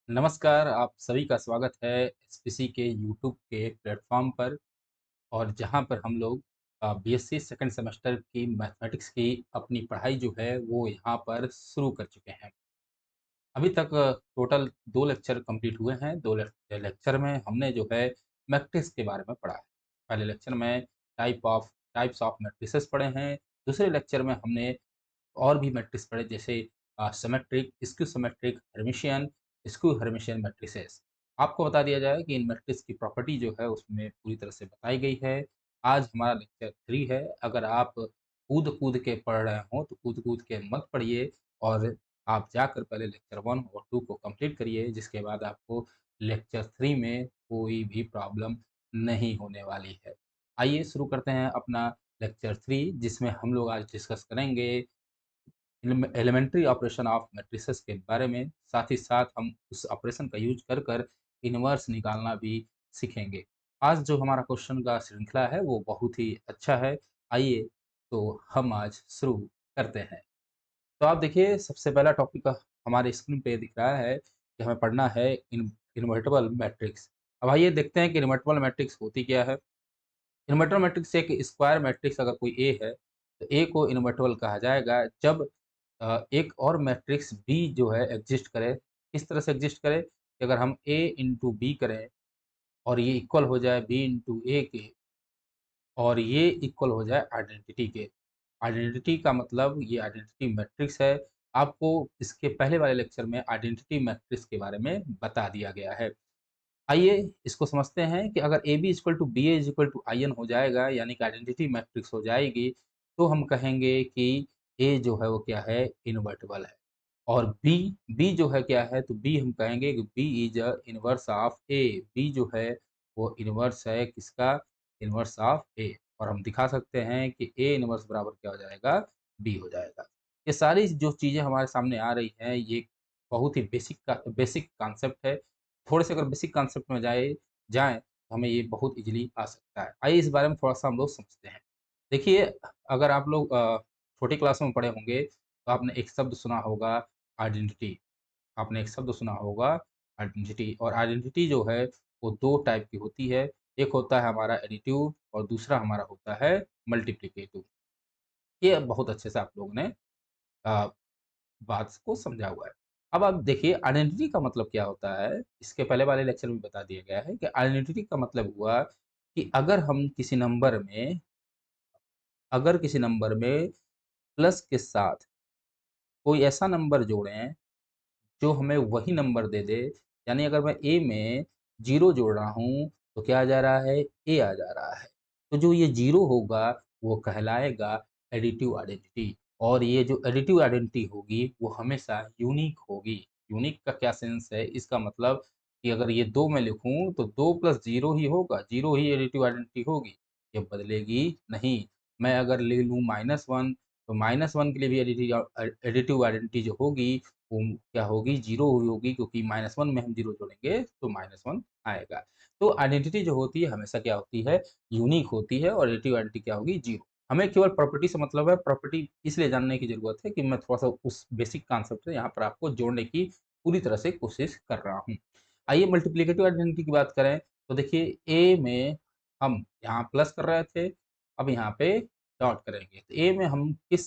नमस्कार, आप सभी का स्वागत है एसपीसी के यूट्यूब के प्लेटफ़ॉर्म पर और जहाँ पर हम लोग बीएससी सेकंड सेमेस्टर की मैथमेटिक्स की अपनी पढ़ाई जो है वो यहाँ पर शुरू कर चुके हैं। अभी तक टोटल 2 लेक्चर कंप्लीट हुए हैं। 2 लेक्चर में हमने जो है मैट्रिक्स के बारे में पढ़ा है। पहले लेक्चर में टाइप्स ऑफ मैट्रिसेस पढ़े हैं। दूसरे लेक्चर में हमने और भी मैट्रिक्स पढ़े जैसे symmetric, skew symmetric, skew Hermitian matrices. आपको बता दिया जाए कि इन मैट्रिक्स की प्रॉपर्टी जो है उसमें पूरी तरह से बताई गई है। आज हमारा लेक्चर 3 है। अगर आप कूद-कूद के पढ़ रहे हो तो कूद-कूद के मत पढ़िए और आप जाकर पहले लेक्चर 1 और 2 को कंप्लीट करिए जिसके बाद आपको लेक्चर 3 में कोई भी प्रॉब्लम नहीं होने वाली है। आइए शुरू करते हैं अपना लेक्चर 3 जिसमें हम लोग आज डिस्कस करेंगे एलिमेंट्री ऑपरेशन ऑफ मैट्रिसेस के बारे में, साथ ही साथ हम उस ऑपरेशन का यूज़ कर कर इनवर्स निकालना भी सीखेंगे। आज जो हमारा क्वेश्चन का श्रृंखला है वो बहुत ही अच्छा है। आइए तो हम आज शुरू करते हैं। तो आप देखिए सबसे पहला टॉपिक हमारे स्क्रीन पे दिख रहा है कि हमें पढ़ना है इनवर्टिबल मैट्रिक्स। अब आइए देखते हैं कि इनवर्टिबल मैट्रिक्स होती क्या है? इन्वर्टर मैट्रिक्स एक स्क्वायर मैट्रिक्स अगर कोई ए है, तो ए को इन्वर्टिबल कहा जाएगा जब एक और मैट्रिक्स बी जो है एग्ज़िस्ट करे। किस तरह से एग्ज़िस्ट करे कि अगर हम ए इंटू बी करें और ये इक्वल हो जाए बी इंटू ए के और ये इक्वल हो जाए आइडेंटिटी के। आइडेंटिटी का मतलब ये आइडेंटिटी मैट्रिक्स है। आपको इसके पहले वाले लेक्चर में आइडेंटिटी मैट्रिक्स के बारे में बता दिया गया है। आइए इसको समझते हैं कि अगर A B equal to B A equal to I N हो जाएगा यानी कि आइडेंटिटी मैट्रिक्स हो जाएगी, तो हम कहेंगे कि ए जो है वो क्या है इनवर्टिबल है। और बी जो है क्या है तो बी हम कहेंगे कि B is a inverse of A. B जो है वो इनवर्स है किसका? Inverse of A. और हम दिखा सकते हैं कि ए इनवर्स बराबर क्या हो जाएगा? बी हो जाएगा। ये सारी जो चीज़ें हमारे सामने आ रही हैं ये बहुत ही बेसिक कॉन्सेप्ट है। थोड़े से अगर बेसिक कॉन्सेप्ट में जाएँ तो हमें ये बहुत ईज़िली आ सकता है। आइए इस बारे में थोड़ा-सा हम लोग समझते हैं। देखिए अगर आप लोग छोटी क्लास में पढ़े होंगे तो आपने एक शब्द सुना होगा आइडेंटिटी। आपने एक शब्द सुना होगा आइडेंटिटी और आइडेंटिटी जो है वो 2 टाइप की होती है। एक होता है हमारा एडिटिव और दूसरा हमारा होता है मल्टीप्लिकेटिव। ये बहुत अच्छे से आप लोगों ने अ, बात को समझा हुआ है। अब आप देखिए आइडेंटिटी का मतलब क्या होता है? इसके पहले वाले लेक्चर में बता दिया गया है कि आइडेंटिटी का मतलब हुआ कि अगर किसी नंबर में प्लस के साथ कोई ऐसा नंबर जोड़ें जो हमें वही नंबर दे दे, यानी अगर मैं ए में 0 जोड़ रहा हूँ, तो क्या आ जा रहा है? ए आ जा रहा है। तो जो ये 0 होगा, वो कहलाएगा एडिटिव आइडेंटिटी और ये जो एडिटिव आइडेंटिटी होगी, वो हमेशा यूनिक होगी। यूनिक का क्या सेंस है? इसका मतलब कि अगर ये 2 मैं लिखूँ, तो 2 प्लस 0 ही होगा, 0 ही एडिटिव आइडेंटिटी होगी, ये बदलेगी नहीं। मैं अगर ले लूँ -1, तो -1 के लिए भी एडिटिव आइडेंटिटी जो होगी वो क्या होगी 0 हुई होगी क्योंकि -1 में हम 0 जोड़ेंगे तो -1 आएगा। तो आइडेंटिटी जो होती है हमेशा क्या होती है यूनिक होती है और रिलेटिव आइडेंटिटी क्या होगी 0। हमें केवल प्रॉपर्टी से मतलब है, प्रॉपर्टी इसलिए जानने की ज़रूरत है कि मैं थोड़ा-सा उस बेसिक कॉन्सेप्ट से यहाँ पर आपको जोड़ने की पूरी तरह से कोशिश कर रहा हूँ। आइए मल्टीप्लिकेटिव आइडेंटिटी की बात करें तो देखिए ए में हम यहाँ प्लस कर रहे थे, अब यहाँ पे डॉट करेंगे। तो ए में हम किस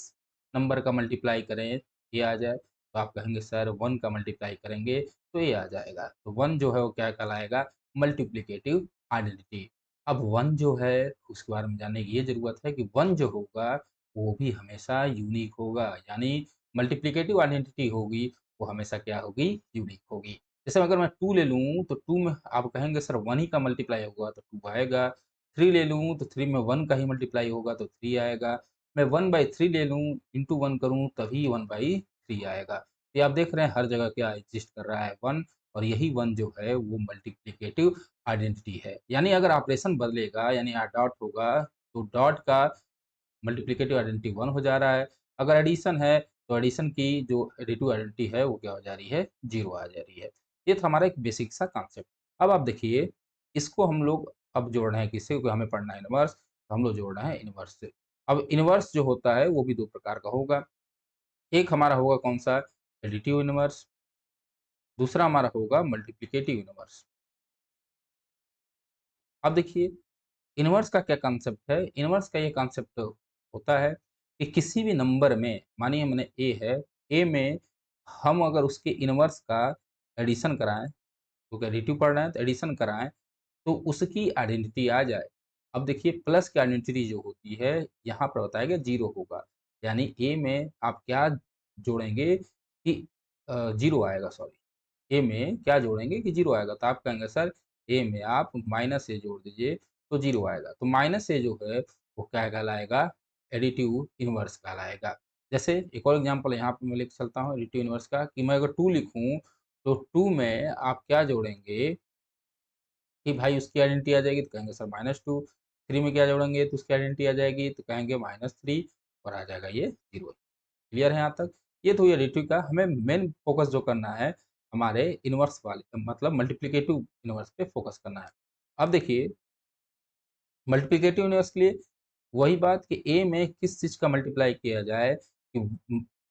नंबर का मल्टीप्लाई करें ये आ जाए? तो आप कहेंगे सर 1 का मल्टीप्लाई करेंगे तो ये आ जाएगा। तो 1 जो है वो क्या कहलाएगा मल्टीप्लिकेटिव आइडेंटिटी। अब 1 जो है उसके बारे में जानने की ये ज़रूरत है कि 1 जो होगा वो भी हमेशा यूनिक होगा यानी मल्टीप्लिकेटिव आइडेंटिटी होगी वो हमेशा क्या होगी यूनिक होगी। जैसे अगर मैं 2 ले लूँ तो 2 में आप कहेंगे सर 1 ही का मल्टीप्लाई होगा तो 2 आएगा। 3 ले लूँ तो 3 में 1 का ही मल्टीप्लाई होगा तो 3 आएगा। मैं 1/3 ले लूँ इंटू 1 करूँ तभी 1/3 आएगा। ये आप देख रहे हैं हर जगह क्या एग्ज़िस्ट कर रहा है 1 और यही 1 जो है वो मल्टीप्लिकेटिव आइडेंटिटी है। यानी अगर ऑपरेशन बदलेगा यानी डॉट होगा तो डॉट का मल्टीप्लिकेटिव आइडेंटिटी 1 हो जा रहा है। अगर एडिशन है तो एडिशन की जो एडिटिव आइडेंटिटी है वो क्या हो जा रही है 0 आ जा रही है। ये था हमारा एक बेसिक सा कॉन्सेप्ट। अब आप देखिए इसको हम लोग अब जोड़ रहे हैं किससे क्योंकि हमें पढ़ना है इनवर्स तो हम लोग जोड़ रहे हैं इनवर्स से। अब इनवर्स जो होता है वो भी 2 प्रकार का होगा। एक हमारा होगा कौन-सा एडिटिव इनवर्स दूसरा हमारा होगा मल्टीप्लिकेटिव इनवर्स। अब देखिए इनवर्स का क्या कॉन्सेप्ट है। इनवर्स का ये कॉन्सेप्ट होता है कि किसी भी नंबर में, मानिए मैंने ए है, ए में हम अगर उसके इनवर्स का एडिशन कराएं, तो एडिटिव पढ़ रहे हैं तो एडिशन कराएं, तो उसकी आइडेंटिटी आ जाए। अब देखिए प्लस की आइडेंटिटी जो होती है यहाँ पर बताएगा जीरो होगा, यानी ए में आप क्या जोड़ेंगे कि जीरो आएगा, सॉरी, ए में क्या जोड़ेंगे कि जीरो आएगा, तो आप कहेंगे सर ए में आप माइनस ए जोड़ दीजिए तो जीरो आएगा। तो माइनस ए जो है वो क्या कहलाएगा, एडिटिव इनवर्स कहलाएगा। जैसे एक और एग्जांपल यहाँ पे मैं लेके चलता हूँ एडिटिव इनवर्स का, कि मैं अगर टू लिखूँ तो टू में आप क्या जोड़ेंगे कि भाई उसकी आइडेंटिटी आ जाएगी, तो कहेंगे सर माइनस टू। थ्री में क्या जोड़ेंगे तो उसकी आइडेंटिटी आ जाएगी, तो कहेंगे माइनस थ्री, और आ जाएगा ये जीरो। क्लियर है यहाँ तक। ये तो ये एडिटिव का, हमें मेन फोकस जो करना है हमारे इनवर्स वाले मतलब मल्टीप्लिकेटिव इनवर्स पे फोकस करना है। अब देखिए मल्टीप्लिकेटिव इनवर्स के लिए वही बात कि ए में किस चीज़ का मल्टीप्लाई किया जाए कि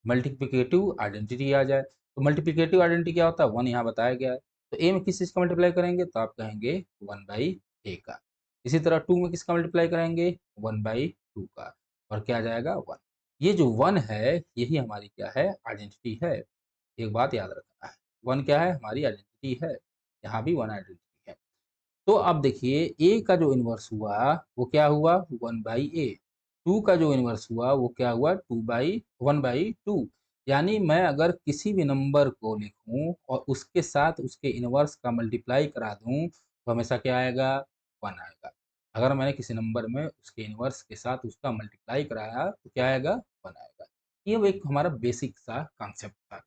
मल्टीप्लिकेटिव आइडेंटिटी आ जाए। तो मल्टीप्लिकेटिव आइडेंटिटी क्या होता है, वन यहाँ बताया गया है। तो ए में किस चीज़ का मल्टीप्लाई करेंगे तो आप कहेंगे वन बाई ए का। इसी तरह टू में किसका मल्टीप्लाई करेंगे, वन बाई टू का, और क्या आ जाएगा वन। ये जो वन है यही हमारी क्या है, आइडेंटिटी है। एक बात याद रखना है, वन क्या है, हमारी आइडेंटिटी है। यहाँ भी वन आइडेंटिटी है। तो अब देखिए ए का जो इन्वर्स हुआ वो क्या हुआ, वन बाई ए। टू का जो इन्वर्स हुआ वो क्या हुआ, two by one by two. यानी मैं अगर किसी भी नंबर को लिखूं और उसके साथ उसके इन्वर्स का मल्टीप्लाई करा दूं तो हमेशा क्या आएगा, वन आएगा। अगर मैंने किसी नंबर में उसके इन्वर्स के साथ उसका मल्टीप्लाई कराया तो क्या आएगा, वन आएगा। ये वो एक हमारा बेसिक सा कॉन्सेप्ट था।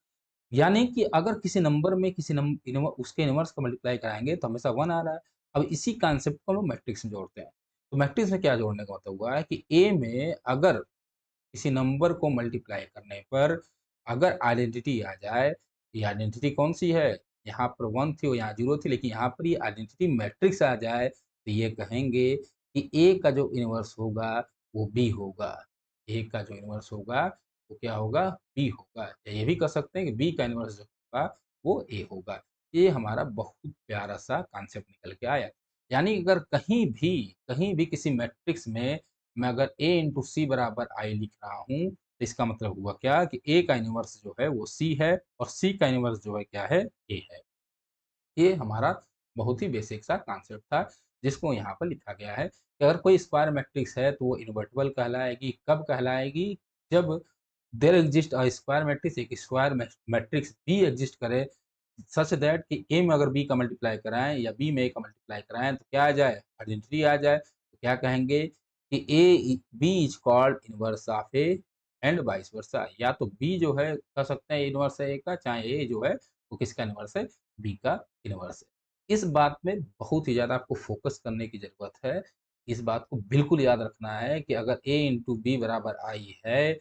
यानी कि अगर किसी नंबर में किसी उसके इनवर्स का मल्टीप्लाई कराएंगे तो हमेशा वन आ रहा है। अब इसी कॉन्सेप्ट को हम लोग मैट्रिक्स में जोड़ते हैं। तो मैट्रिक्स में क्या जोड़ने का मतलब हुआ है कि ए में अगर किसी नंबर को मल्टीप्लाई करने पर अगर आइडेंटिटी आ जाए, ये आइडेंटिटी कौन सी है, यहाँ पर वन थी और यहाँ जीरो थी, लेकिन यहाँ पर ये आइडेंटिटी मैट्रिक्स आ जाए तो ये कहेंगे कि ए का जो इनवर्स होगा वो बी होगा। ए का जो इनवर्स होगा वो क्या होगा, बी होगा। या ये भी कह सकते हैं कि बी का इनवर्स जो होगा वो ए होगा। ये हमारा बहुत प्यारा सा कॉन्सेप्ट निकल के आया। यानी अगर कहीं भी किसी मैट्रिक्स में मैं अगर ए इंटू सी बराबर आई लिख रहा हूँ तो इसका मतलब हुआ क्या कि ए का इनवर्स जो है वो सी है और सी का इनवर्स जो है क्या है, ए है। ये हमारा बहुत ही बेसिक सा कॉन्सेप्ट था जिसको यहाँ पर लिखा गया है कि अगर कोई स्क्वायर मैट्रिक्स है तो वो इन्वर्टिबल कहलाएगी। कब कहलाएगी, जब there exist a square matrix, एक स्क्वायर मैट्रिक्स बी एग्जिस्ट करे सच दैट कि ए में अगर बी का मल्टीप्लाई कराएं या बी में ए का मल्टीप्लाई कराएं तो क्या आ जाए, आइडेंटिटी आ जाए। तो क्या कहेंगे कि ए B is called inverse of A and vice versa. या तो बी जो है कह सकते हैं इनवर्स है ए का, चाहे ए जो है वो किसका इनवर्स है, बी का इनवर्स है। इस बात में बहुत ही ज़्यादा आपको फोकस करने की ज़रूरत है। इस बात को बिल्कुल याद रखना है कि अगर ए इंटू बी बराबर आई है,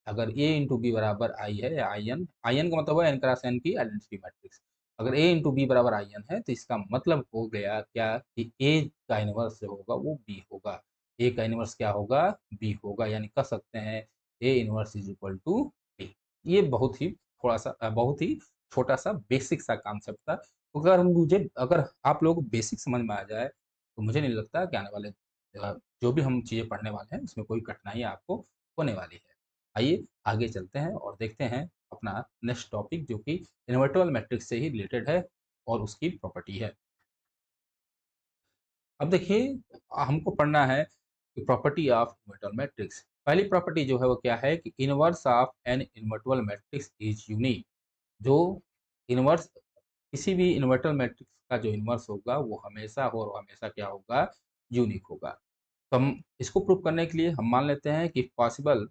अगर ए इंटू बी बराबर आई है या आई एन, आई एन का मतलब है एन क्रॉस एन की आइडेंटिटी मैट्रिक्स। अगर ए इंटू बी बराबर आई एन है तो इसका मतलब हो गया क्या कि ए का इनवर्स जो होगा वो बी होगा। ए का इनवर्स क्या होगा, बी होगा। यानी कह सकते हैं A inverse is equal to B. ये बहुत ही थोड़ा सा बहुत ही छोटा सा बेसिक सा कॉन्सेप्ट था। तो अगर आप लोग बेसिक समझ में आ जाए तो मुझे नहीं लगता कि आने वाले जो भी हम चीज़ें पढ़ने वाले हैं उसमें कोई कठिनाई आपको होने वाली है। आइए आगे चलते हैं और देखते हैं अपना नेक्स्ट टॉपिक जो कि इन्वर्टिबल मैट्रिक्स से ही रिलेटेड है और उसकी प्रॉपर्टी है। अब देखिए हमको पढ़ना है कि प्रॉपर्टी ऑफ इन्वर्टिबल मैट्रिक्स। पहली प्रॉपर्टी जो है वो क्या है कि inverse of an invertible matrix is unique. जो इनवर्स किसी भी इन्वर्टिबल मैट्रिक्स का जो इनवर्स होगा वो हमेशा हो और हमेशा क्या होगा, यूनिक होगा। तो हम इसको प्रूव करने के लिए हम मान लेते हैं कि पॉसिबल,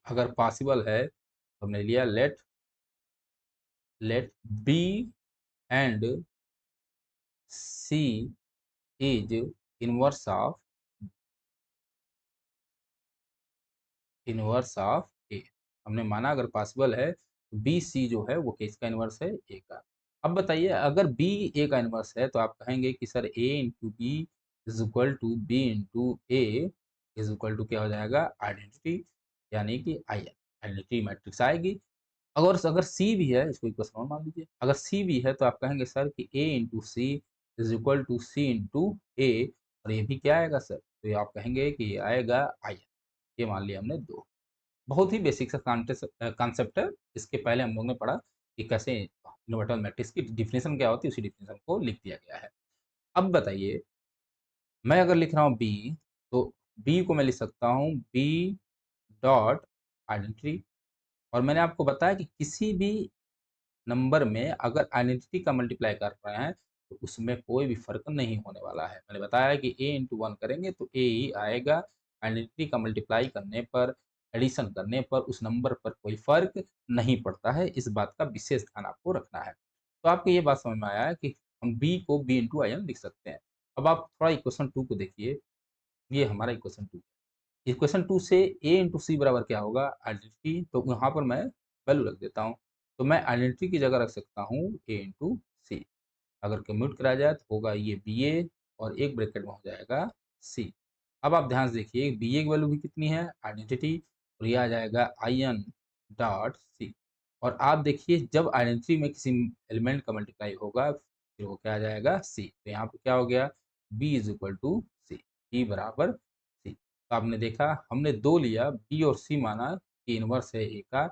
अगर पॉसिबल है तो हमने लिया let b and c is inverse of a. हमने माना अगर पॉसिबल है तो बी सी जो है वो किसका इनवर्स है, ए का। अब बताइए अगर बी ए का इनवर्स है तो आप कहेंगे कि sir A into B is equal to B into A is equal to क्या हो जाएगा, आइडेंटिटी, यानी कि आई एन, आइडेंटिटी मैट्रिक्स आएगी। अगर अगर सी भी है, इसको इक्वेशन 1 मान लीजिए, अगर सी भी है तो आप कहेंगे सर कि a into c is equal to c into a, और ये भी क्या आएगा सर, तो ये आप कहेंगे कि ये आएगा आई। ये मान लिया हमने 2। बहुत ही बेसिक सा कॉन्सेप्ट है। इसके पहले हम लोग ने पढ़ा कि कैसे इन्वर्टिबल मैट्रिक्स की डेफिनेशन क्या होती है, उसी डेफिनेशन को लिख दिया गया है। अब बताइए, मैं अगर लिख रहा हूँ बी, तो बी को मैं लिख सकता हूँ बी डॉट आइडेंटिटी। और मैंने आपको बताया कि किसी भी नंबर में अगर आइडेंटिटी का मल्टीप्लाई कर रहे हैं तो उसमें कोई भी फर्क नहीं होने वाला है। मैंने बताया कि ए इंटू 1 करेंगे तो ए ही आएगा। आइडेंटिटी का मल्टीप्लाई करने पर, एडिशन करने पर उस नंबर पर कोई फर्क नहीं पड़ता है। इस बात का विशेष ध्यान आपको रखना है। तो आपको ये बात समझ में आया है कि हम बी को बी इंटू आई एन लिख सकते हैं। अब आप थोड़ा इक्वेशन 2 को देखिए। ये हमारा इक्वेशन 2। इक्वेशन 2 से ए इंटू सी बराबर क्या होगा, आइडेंटिटी। तो यहाँ पर मैं वैल्यू रख देता हूँ। तो मैं आइडेंटिटी की जगह रख सकता हूँ ए इंटू सी। अगर कम्यूट करा जाए तो होगा ये बी ए, और एक ब्रैकेट में हो जाएगा सी। अब आप ध्यान से देखिए, बी ए की वैल्यू भी कितनी है, आइडेंटिटी, और ये आ जाएगा आई एन डॉट सी। और आप देखिए, जब आइडेंटिटी में किसी एलिमेंट का मल्टीप्लाई होगा फिर वो क्या आ जाएगा, सी। तो यहाँ पे क्या हो गया, B is equal to C, B बराबर सी। तो आपने देखा, हमने 2 लिया, बी और सी माना कि इनवर्स है ए का,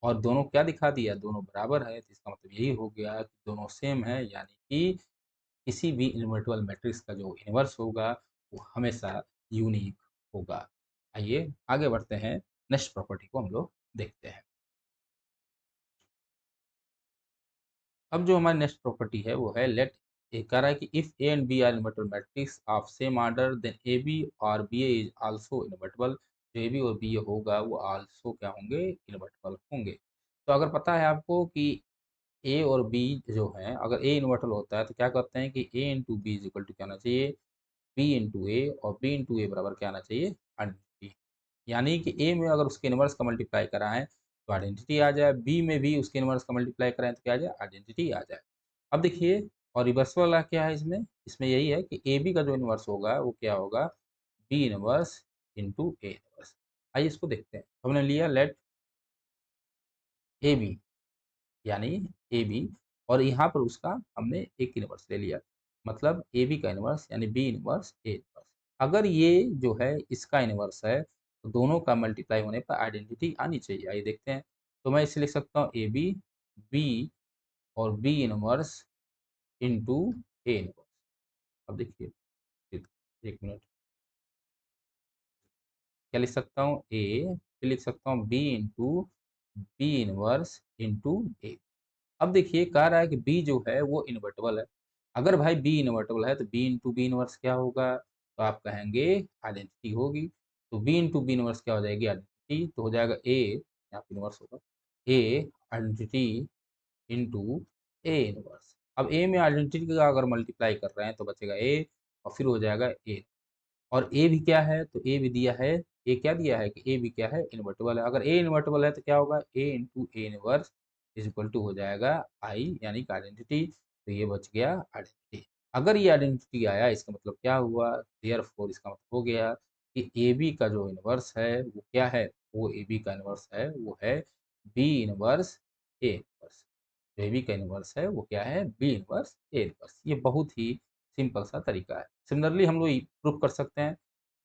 और दोनों क्या दिखा दिया, दोनों बराबर है। तो इसका मतलब यही हो गया कि दोनों सेम है, यानी कि किसी भी इन्वर्टिबल मैट्रिक्स का जो इन्वर्स होगा वो हमेशा यूनिक होगा। आइए आगे बढ़ते हैं, नेक्स्ट प्रॉपर्टी को हम लोग देखते हैं। अब जो हमारी नेक्स्ट प्रॉपर्टी है वो है लेट, ये कह रहा है कि if a and b are invertible matrix of same order then a B और B A is also invertible. जो ए बी और बी ए होगा वो आल्सो क्या होंगे, इन्वर्टिबल होंगे। तो अगर पता है आपको कि ए और बी जो है, अगर ए इन्वर्टिबल होता है तो क्या कहते हैं कि a into B is equal to क्या आना चाहिए, बी इंटू ए, और बी इंटू ए बराबर क्या आना चाहिए, आइडेंटिटी। यानी कि ए में अगर उसके इनवर्स का मल्टीप्लाई कराएं तो आइडेंटिटी आ जाए, बी में भी उसके इनवर्स का मल्टीप्लाई कराएं तो क्या आ जाए, आइडेंटिटी आ जाए। अब देखिए, और रिवर्स वाला क्या है इसमें, इसमें यही है कि ए बी का जो इनवर्स होगा वो क्या होगा, बी इनवर्स इंटू ए इनवर्स। आइए इसको देखते हैं। हमने लिया लेट ए बी, यानी ए बी, और यहाँ पर उसका हमने एक इनवर्स ले लिया, मतलब ए बी का इनवर्स यानी बी इनवर्स ए इनवर्स। अगर ये जो है इसका इनवर्स है तो दोनों का मल्टीप्लाई होने पर आइडेंटिटी आनी चाहिए। आइए देखते हैं। तो मैं इसे लिख सकता हूँ ए बी, बी और बी इनवर्स इंटू ए इनवर्स। अब देखिए, एक मिनट, क्या लिख सकता हूँ, ए, फिर लिख सकता हूँ b into b inverse into a. अब देखिए, कह रहा है कि बी जो है वो इन्वर्टिबल है। अगर भाई बी इन्वर्टिबल है तो बी इंटू बी इनवर्स क्या होगा, तो आप कहेंगे आइडेंटिटी होगी। तो बी इंटू बी इनवर्स क्या हो जाएगी, आइडेंटिटी। तो हो जाएगा ए, यहाँ पे इनवर्स होगा, ए आइडेंटिटी इंटू ए इनवर्स। अब ए में आइडेंटिटी का अगर मल्टीप्लाई कर रहे हैं तो बचेगा ए, और फिर हो जाएगा ए। और ए भी क्या है, तो ए भी दिया है, ए क्या दिया है कि ए भी क्या है, इन्वर्टिबल है। अगर ए इन्वर्टिबल है तो क्या होगा, a into A inverse is equal to हो जाएगा आई, यानी कि आइडेंटिटी। तो ये बच गया आइडेंटिटी। अगर ये आइडेंटिटी आया, इसका मतलब क्या हुआ, देयरफॉर इसका मतलब हो गया कि ए बी का जो इनवर्स है वो क्या है, वो ए बी का इनवर्स है, वो है बी इनवर्स ए इनवर्स। जो ए बी का इनवर्स है वो क्या है, बी इनवर्स ए इनवर्स। ये बहुत ही सिंपल सा तरीका है। सिमिलरली हम लोग प्रूफ कर सकते हैं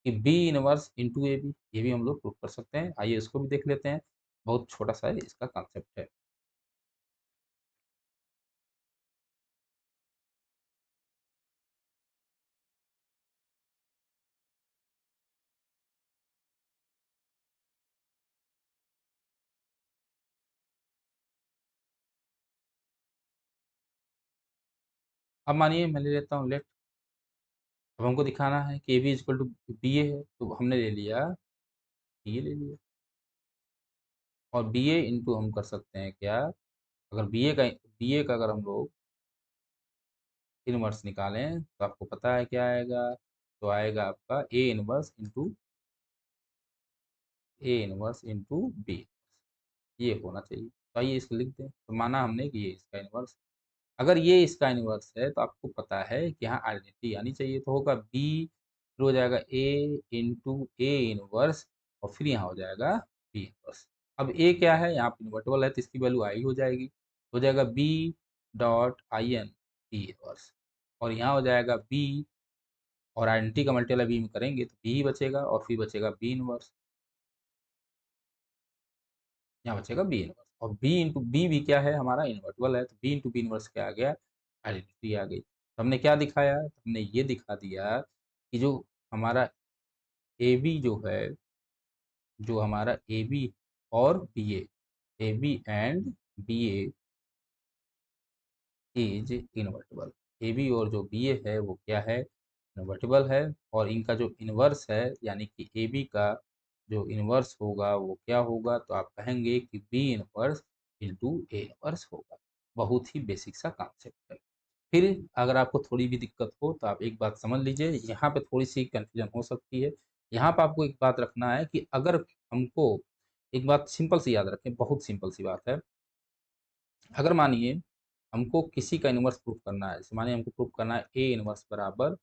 कि B inverse into A B, ये भी हम लोग प्रूफ कर सकते हैं। आइए इसको भी देख लेते हैं। बहुत छोटा सा है इसका कॉन्सेप्ट है। अब मानिए मैं ले लेता हूँ लेट। अब हमको दिखाना है कि ए b is equal to B a है, तो हमने ले लिया, बी ए ले लिया, और बी ए इंटू हम कर सकते हैं क्या, अगर बी ए का अगर हम लोग इनवर्स निकालें तो आपको पता है क्या आएगा, तो आएगा आपका ए इनवर्स इंटू बी। ये होना चाहिए। तो आइए इसको लिख दें। तो माना हमने कि ये इसका इनवर्स, अगर ये इसका इनवर्स है तो आपको पता है कि यहाँ आइडेंटिटी आनी चाहिए। तो होगा बी, फिर हो जाएगा ए इंटू ए इनवर्स, और फिर यहाँ हो जाएगा बी इनवर्स। अब ए क्या है, यहाँ पे इन्वर्टिबल है तो इसकी वैल्यू आई हो जाएगा B dot I N B inverse, और यहाँ हो जाएगा बी, और आइडेंटिटी का मल्टीप्लाई बी में करेंगे तो बी ही बचेगा, और फिर बचेगा बी इनवर्स, यहाँ बचेगा बी इनवर्स, और बी इंटू बी भी क्या है, हमारा इन्वर्टिबल है, तो बी इंटू बी इनवर्स क्या आ गया, आइडेंटिटी आ गई। तो हमने क्या दिखाया, तो हमने ये दिखा दिया कि जो हमारा ए बी जो है, जो हमारा ए बी और B A B and B A is invertible, A B और जो बी ए है वो क्या है, इन्वर्टिबल है, और इनका जो इन्वर्स है यानी कि ए बी का जो इन्वर्स होगा वो क्या होगा, तो आप कहेंगे कि B inverse into A inverse होगा। बहुत ही बेसिक सा कॉन्सेप्ट है। फिर अगर आपको थोड़ी भी दिक्कत हो तो आप एक बात समझ लीजिए, यहाँ पे थोड़ी सी कन्फ्यूजन हो सकती है। यहाँ पे आपको एक बात रखना है कि अगर हमको, एक बात सिंपल सी याद रखें, बहुत सिंपल सी बात है, अगर मानिए हमको किसी का इन्वर्स प्रूफ करना है, जैसे मानिए हमको प्रूफ करना है ए इन्वर्स बराबर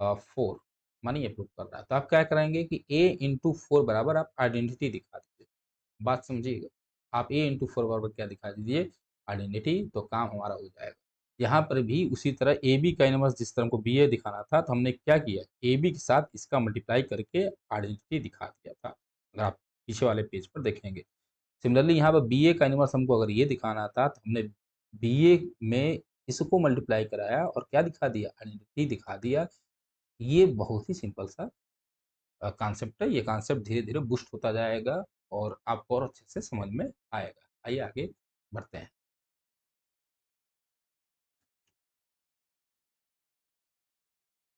4, मानिए प्रूफ करना है, तो आप क्या करेंगे कि ए इंटू फोर बराबर आप आइडेंटिटी दिखा दीजिए। बात समझिएगा, आप ए इंटू फोर बराबर क्या दिखा दीजिए, आइडेंटिटी, तो काम हमारा हो जाएगा। यहाँ पर भी उसी तरह ए बी का इनवर्स जिस तरह हमको बी ए दिखाना था, तो हमने क्या किया, ए बी के साथ इसका मल्टीप्लाई करके आइडेंटिटी दिखा दिया था, अगर आप पीछे वाले पेज पर देखेंगे। सिमिलरली यहाँ पर बी ए का इनवर्स हमको अगर ये दिखाना था, तो हमने बी ए में इसको मल्टीप्लाई कराया और क्या दिखा दिया, आइडेंटिटी दिखा दिया। ये बहुत ही सिंपल सा कॉन्सेप्ट है, ये कॉन्सेप्ट धीरे धीरे बुस्ट होता जाएगा और आपको और अच्छे से समझ में आएगा। आइए आगे बढ़ते हैं।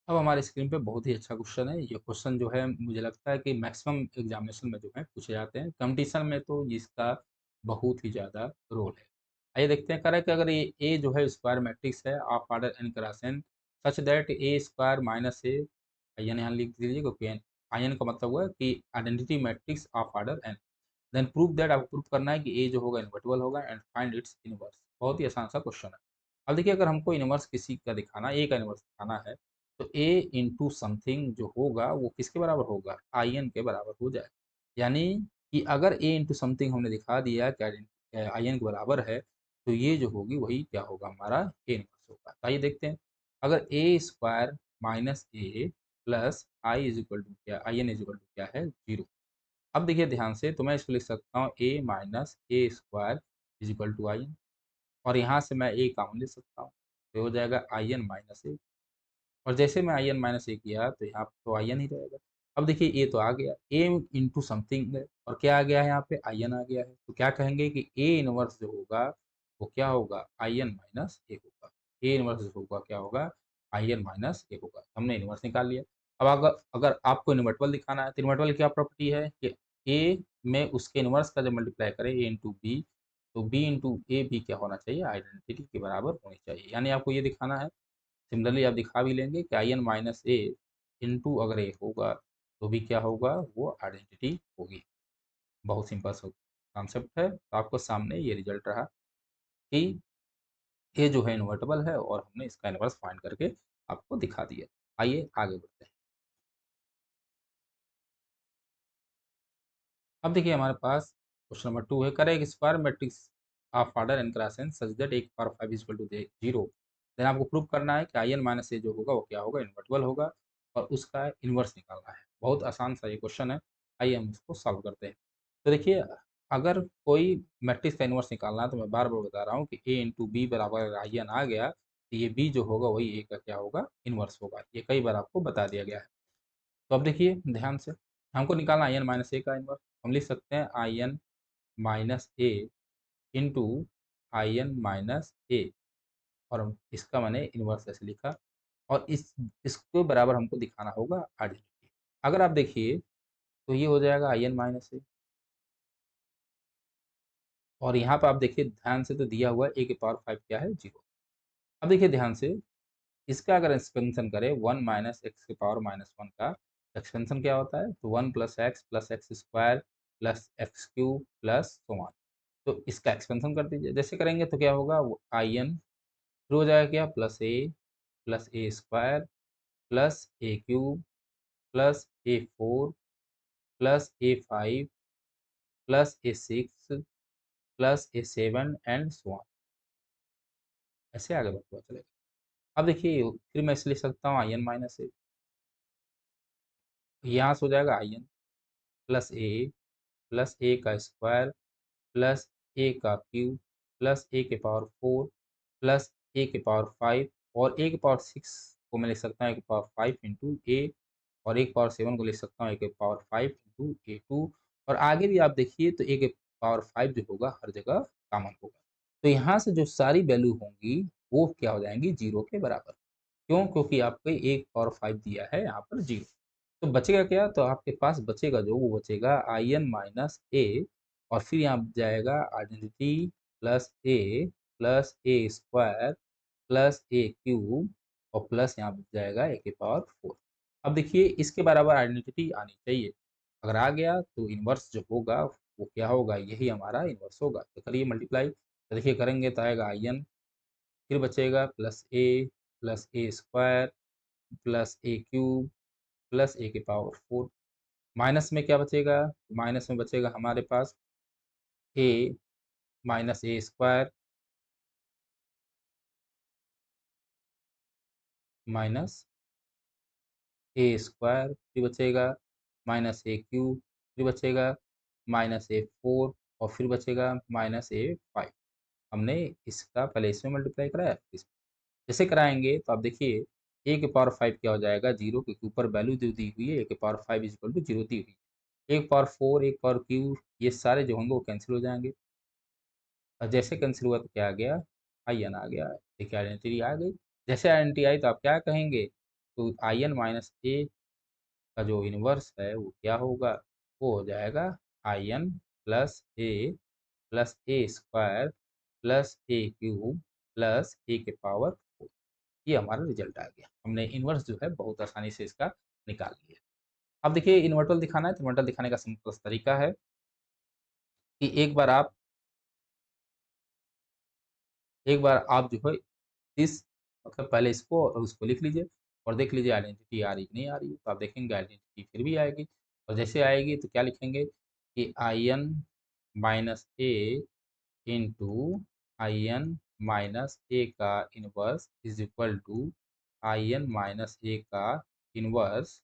अब हमारे स्क्रीन पे बहुत ही अच्छा क्वेश्चन है, ये क्वेश्चन जो है मुझे लगता है कि मैक्सिमम एग्जामिनेशन में जो है पूछे जाते हैं, कंपटीशन में तो इसका बहुत ही ज़्यादा रोल है। आइए देखते हैं, करें कि अगर ये ए जो है स्क्वायर मैट्रिक्स है of order N cross N such that A square minus A, I N यहाँ लिख दीजिए क्योंकि आई एन का मतलब हुआ कि identity matrix of order N, then prove that, आपको प्रूव करना है कि ए जो होगा इन्वर्टिबल होगा एंड फाइंड इट्स इनवर्स। बहुत ही आसान सा क्वेश्चन है। अब देखिए, अगर हमको इनवर्स किसी का दिखाना, ए का इनवर्स दिखाना है, तो ए इंटू समथिंग जो होगा वो किसके बराबर होगा, आई एन के बराबर हो जाए। यानी कि अगर ए इंटू समथिंग हमने दिखा दिया कि आई एन के बराबर है, तो ये जो होगी वही क्या होगा, हमारा ए इनवर्स होगा। तो आइए देखते हैं, अगर a square minus a plus I is equal to क्या, I n is equal to क्या है, जीरो। अब देखिए ध्यान से, तो मैं इसको लिख सकता हूँ a minus a square is equal to I n, और यहाँ से मैं ए कॉमन ले सकता हूँ, तो हो जाएगा आई एन माइनस ए, और जैसे मैं आई एन माइनस ए किया तो यहाँ पे तो आई एन ही रहेगा। अब देखिए ए तो आ गया, ए इंटू समथिंग है, और क्या आ गया है यहाँ पे, आई एन आ गया है, तो क्या कहेंगे कि ए इनवर्स जो होगा वो क्या होगा, आई एन माइनस ए होगा। ए इनवर्स जो होगा क्या होगा, आई एन माइनस ए होगा। हमने इनवर्स निकाल लिया। अब अगर अगर आपको इन्वर्टिबल दिखाना है, तो इन्वर्टिबल क्या प्रॉपर्टी है कि ए में उसके इनवर्स का जब मल्टीप्लाई करें ए इंटू बी, तो बी इंटू ए भी क्या होना चाहिए, आइडेंटिटी के बराबर होनी चाहिए। यानी आपको ये दिखाना है, सिमिलरली आप दिखा भी लेंगे कि I N minus A into अगर ए होगा तो भी क्या होगा, वो आइडेंटिटी होगी। बहुत सिंपल सा कॉन्सेप्ट है, तो आपको सामने ये रिजल्ट रहा कि ए जो है इन्वर्टेबल है, और हमने इसका इन्वर्स फाइंड करके आपको दिखा दिया। आइए आगे बढ़ते हैं। अब देखिए हमारे पास क्वेश्चन नंबर 2 है, करें एक square matrix of order N cross N such that A power 5 is equal to 0। Then आपको प्रूव करना है कि आई एन माइनस ए जो होगा वो क्या होगा, इन्वर्टिबल होगा, और उसका इन्वर्स निकालना है। बहुत आसान सा ये क्वेश्चन है, आइए हम इसको सॉल्व करते हैं। तो देखिए, अगर कोई मैट्रिक्स का इन्वर्स निकालना है, तो मैं बार बार बता रहा हूँ कि ए इंटू बी बराबर आई एन आ गया, तो ये बी जो होगा वही ए का क्या होगा, इन्वर्स होगा। ये कई बार आपको बता दिया गया है। तो अब देखिए ध्यान से, हमको निकालना आई एन माइनस ए का इन्वर्स। हम लिख सकते हैं I N minus A into I N minus a, और इसका मैंने इन्वर्स ऐसे लिखा, और इसको बराबर हमको दिखाना होगा आइडेंटिटी। अगर आप देखिए तो ये हो जाएगा आई एन माइनस ए, और यहाँ पर आप देखिए ध्यान से, तो दिया हुआ है ए के पावर 5 क्या है, 0। अब देखिए ध्यान से, इसका अगर एक्सपेंशन करें 1 माइनस एक्स के पावर माइनस 1 का एक्सपेंशन क्या होता है, तो 1 plus x square plus x cube plus so on. तो इसका एक्सपेंशन कर दीजिए, जैसे करेंगे तो क्या होगा, वो आई एन फिर हो जाएगा क्या, plus a square plus a cube plus A four plus A five plus A6 plus A7 and so on. ऐसे आगे बढ़ते हुआ चलेगा। अब देखिए फिर मैं इसे लिख सकता हूँ आई एन माइनस ए, यहाँ से हो जाएगा आई एन प्लस ए का स्क्वायर प्लस ए का क्यूब प्लस ए के पावर 4 प्लस ए के पावर 5 और ए के पावर 6 को मैं लिख सकता हूँ ए के पावर 5 इंटू ए, और ए के पावर 7 को लिख सकता हूँ ए के पावर 5 इंटू A2। और आगे भी आप देखिए तो ए के पावर 5 जो होगा हर जगह कॉमन होगा। तो यहाँ से जो सारी वैल्यू होंगी वो क्या हो जाएंगी, जीरो के बराबर। क्यों? क्योंकि आपको एक पावर 5 दिया है यहाँ पर जीरो। तो बचेगा क्या? तो आपके पास बचेगा जो वो बचेगा आई एन माइनस ए, और फिर यहाँ जाएगा identity plus a square plus a cube और प्लस यहाँ बच जाएगा ए के पावर 4। अब देखिए इसके बराबर आइडेंटिटी आनी चाहिए। अगर आ गया तो इन्वर्स जो होगा वो क्या होगा, यही हमारा इन्वर्स होगा। तो करिए मल्टीप्लाई, तो देखिए करेंगे तो आएगा आई एन, फिर बचेगा plus a square plus a cube plus a के पावर 4। माइनस में क्या बचेगा? माइनस में बचेगा हमारे पास ए minus a square minus a square, फिर बचेगा माइनस ए क्यूब, फिर बचेगा माइनस ए 4 और फिर बचेगा माइनस ए 5। हमने इसका पहले इसमें मल्टीप्लाई कराया फिर इसमें। जैसे कराएंगे तो आप देखिए ए के पावर 5 क्या हो जाएगा, जीरो, क्योंकि ऊपर वैल्यू जो दी हुई है ए के power 5 is equal to zero दी हुई है। एक पावर 4 एक पावर क्यूब ये सारे जो होंगे वो कैंसिल हो जाएंगे, और जैसे कैंसिल हुआ तो क्या आ गया, आई एन आ गया। देखिए आइडेंटिटी आ गई। जैसे आइडेंटिटी आई तो आप क्या कहेंगे, तो आई एन माइनस ए का जो इन्वर्स है वो क्या होगा, वो हो जाएगा I n plus a square plus a cube plus a के पावर 4। ये हमारा रिजल्ट आ गया। हमने इन्वर्स जो है बहुत आसानी से इसका निकाल लिया। अब देखिए इन्वर्टल दिखाना है तो इन्वर्टल दिखाने का सिंपल तरीका है कि एक बार आप जो है इस मतलब पहले इसको और उसको लिख लीजिए और देख लीजिए आइडेंटिटी आ रही कि नहीं आ रही है। तो आप देखेंगे आइडेंटिटी फिर भी आएगी, और जैसे आएगी तो क्या लिखेंगे कि I N minus A into I N minus a का inverse is equal to I N minus a का inverse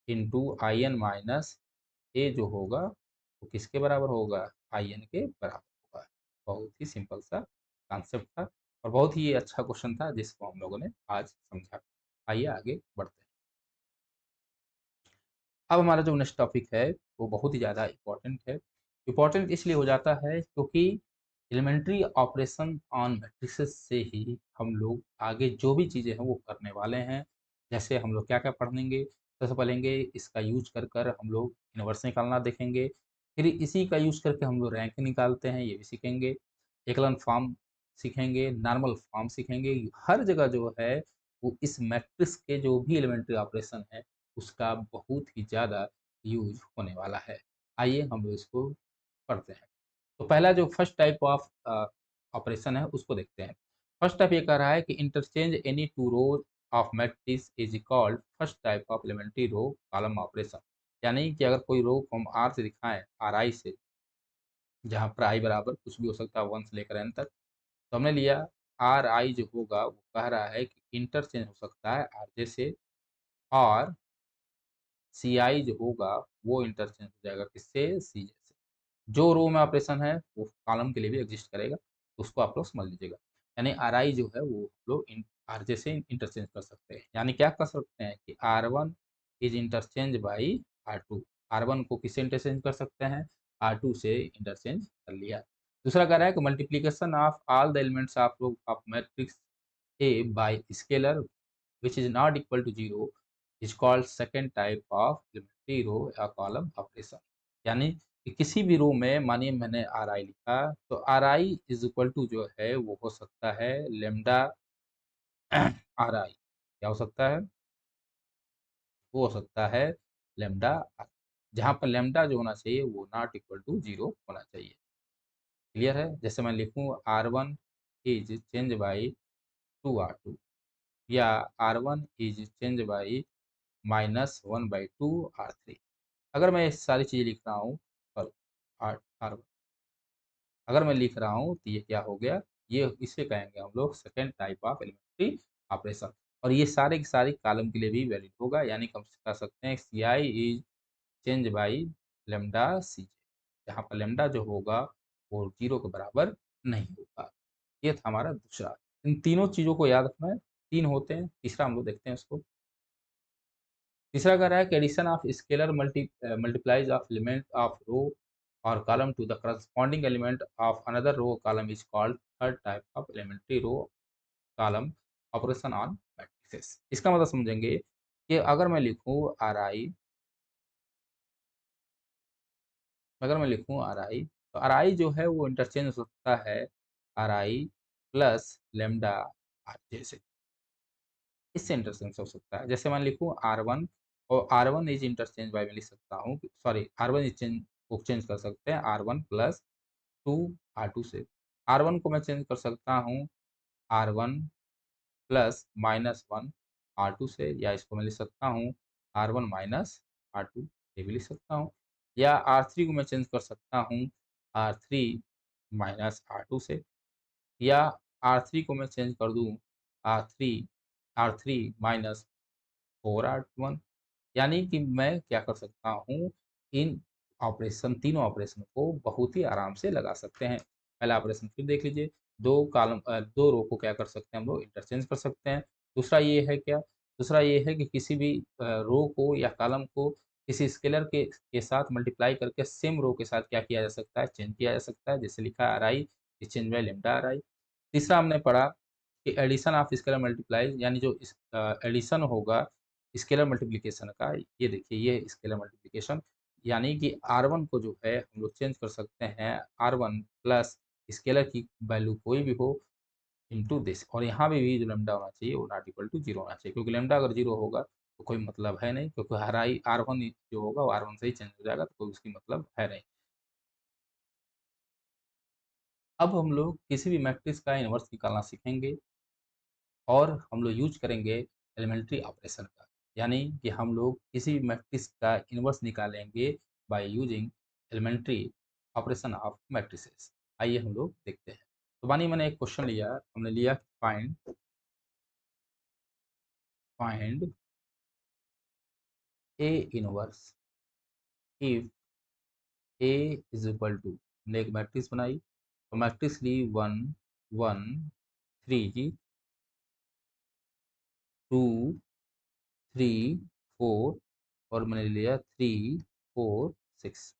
into I N minus a जो होगा वो किसके बराबर होगा, आई एन के बराबर होगा। बहुत ही सिंपल सा कॉन्सेप्ट था और बहुत ही अच्छा क्वेश्चन था जिसको हम लोगों ने आज समझा। आइए आगे बढ़ते हैं। अब हमारा जो नेक्स्ट टॉपिक है वो बहुत ही ज़्यादा इम्पोर्टेंट है। इम्पोर्टेंट इसलिए हो जाता है क्योंकि एलिमेंट्री ऑपरेशन ऑन मैट्रिसेस से ही हम लोग आगे जो भी चीज़ें हैं वो करने वाले हैं। जैसे हम लोग क्या क्या पढ़ेंगे, सबसे पढ़ेंगे इसका यूज कर कर हम लोग इन्वर्स निकालना देखेंगे, फिर इसी का यूज करके हम लोग रैंक निकालते हैं ये भी सीखेंगे, एकलन फॉर्म सीखेंगे, नॉर्मल फॉर्म सीखेंगे। हर जगह जो है वो इस मैट्रिक्स के जो भी एलिमेंट्री ऑपरेशन है उसका बहुत ही ज़्यादा यूज होने वाला है। आइए हम लोग इसको पढ़ते हैं। तो पहला जो फर्स्ट टाइप ऑफ ऑपरेशन है उसको देखते हैं। फर्स्ट टाइप ये कह रहा है कि interchange any two rows of matrix is called first type of elementary row column operation. यानी कि अगर कोई रो को हम आर से दिखाएं, आर आई से, जहाँ पर आई बराबर कुछ भी हो सकता है वन से लेकर एन तक, तो हमने लिया आर आई जो होगा वो कह रहा है कि इंटरचेंज हो सकता है आर जे से, और सी आई जो होगा वो इंटरचेंज हो जाएगा किससे, सी जे से। जो रो में ऑपरेशन है वो कॉलम के लिए भी एग्जिस्ट करेगा, तो उसको आप लोग समझ लीजिएगा। यानी आर आई जो है वो लोग आर जे से इंटरचेंज कर सकते हैं। यानी क्या कर सकते हैं कि R one is interchange by R two, R one को किससे इंटरचेंज कर सकते हैं, आर टू से इंटरचेंज कर लिया। दूसरा कह रहा है कि multiplication of all the elements of matrix A bye scalar which is not equal to 0 is called second type of elementary row या column operation। यानी कि किसी भी रो में मानिए मैंने आर आई लिखा तो R I is equal to जो है वो हो सकता है लेमडा आर आई, क्या हो सकता है, वो हो सकता है लेमडा आर, जहाँ पर लेमडा जो होना चाहिए वो नॉट इक्वल टू जीरो होना चाहिए। क्लियर है? जैसे मैं लिखूँ r one is change by two are two, या r one is change by -1/2 R3। अगर मैं ये सारी चीज़ें लिख रहा हूँ, सॉरी, R1। अगर मैं लिख रहा हूँ तो ये क्या हो गया, ये इसे कहेंगे हम लोग second type of elementary operation. और ये सारे के सारे कॉलम के लिए भी वैलिड होगा, यानी कि हम कह सकते हैं सी I is change by lambda सी जे, यहाँ पर लेमडा जो होगा वो 0 के बराबर नहीं होगा। ये था हमारा दूसरा। इन तीनों चीज़ों को याद रखना है, 3 होते हैं। तीसरा हम लोग देखते हैं इसको। तीसरा कह रहा है कि addition of scalar multiplies of element of row और column to the corresponding element of another row column is called third type of elementary row column operation on matrices. इसका मतलब समझेंगे कि अगर मैं लिखूं आर आई, तो आर आई जो है वो इंटरचेंज हो सकता है R I plus lambda R J से। इससे इंटरचेंज हो सकता है। जैसे मैं लिखूं आर वन, और R one is interchange by, मैं लिख सकता हूँ, sorry, R one is change को चेंज कर सकते हैं R one plus two are two से। आर वन को मैं चेंज कर सकता हूँ R one plus minus one R two से, या इसको मैं लिख सकता हूँ R one minus R two, ये भी लिख सकता हूँ। या आर थ्री को मैं चेंज कर सकता हूँ R three minus R two से, या आर थ्री को मैं चेंज कर दूँ R three minus four R one. यानी कि मैं क्या कर सकता हूँ, इन तीनों ऑपरेशन को बहुत ही आराम से लगा सकते हैं। पहला ऑपरेशन फिर देख लीजिए, दो रो को क्या कर सकते हैं हम लोग, इंटरचेंज कर सकते हैं। दूसरा ये है क्या, दूसरा ये है कि किसी भी रो को या कॉलम को किसी स्केलर के साथ मल्टीप्लाई करके सेम रो के साथ क्या किया जा सकता है, चेंज किया जा सकता है। जैसे लिखा है R I is change by lambda R आई। तीसरा हमने पढ़ा कि एडिशन ऑफ स्केलर मल्टीप्लाई, यानी जो एडिशन होगा स्केलर मल्टीप्लिकेशन का, ये देखिए ये स्केलर मल्टीप्लिकेशन, यानी कि R1 को जो है हम लोग चेंज कर सकते हैं R1 प्लस स्केलर की वैल्यू कोई भी हो इनटू दिस, और यहाँ भी जो लैम्डा होना चाहिए वो नॉट इक्वल टू 0 होना चाहिए, क्योंकि लैम्डा अगर 0 होगा तो कोई मतलब है नहीं, क्योंकि हर आई R1 जो होगा वो R1 से ही चेंज हो जाएगा, तो कोई उसकी मतलब है नहीं। अब हम लोग किसी भी मैट्रिक्स का इन्वर्स निकालना सीखेंगे, और हम लोग यूज करेंगे एलिमेंट्री ऑपरेशन का, यानी कि हम लोग किसी भी मैट्रिक्स का इन्वर्स निकालेंगे by using elementary operation of matrices. आइए हम लोग देखते हैं। तो मानिए मैंने एक क्वेश्चन लिया, हमने लिया find find A inverse if A is equal to, हमने एक मैट्रिक्स बनाई, तो मैट्रिक्स ली वन वन थ्री जी, टू थ्री फोर, और मैंने लिया थ्री फोर सिक्स।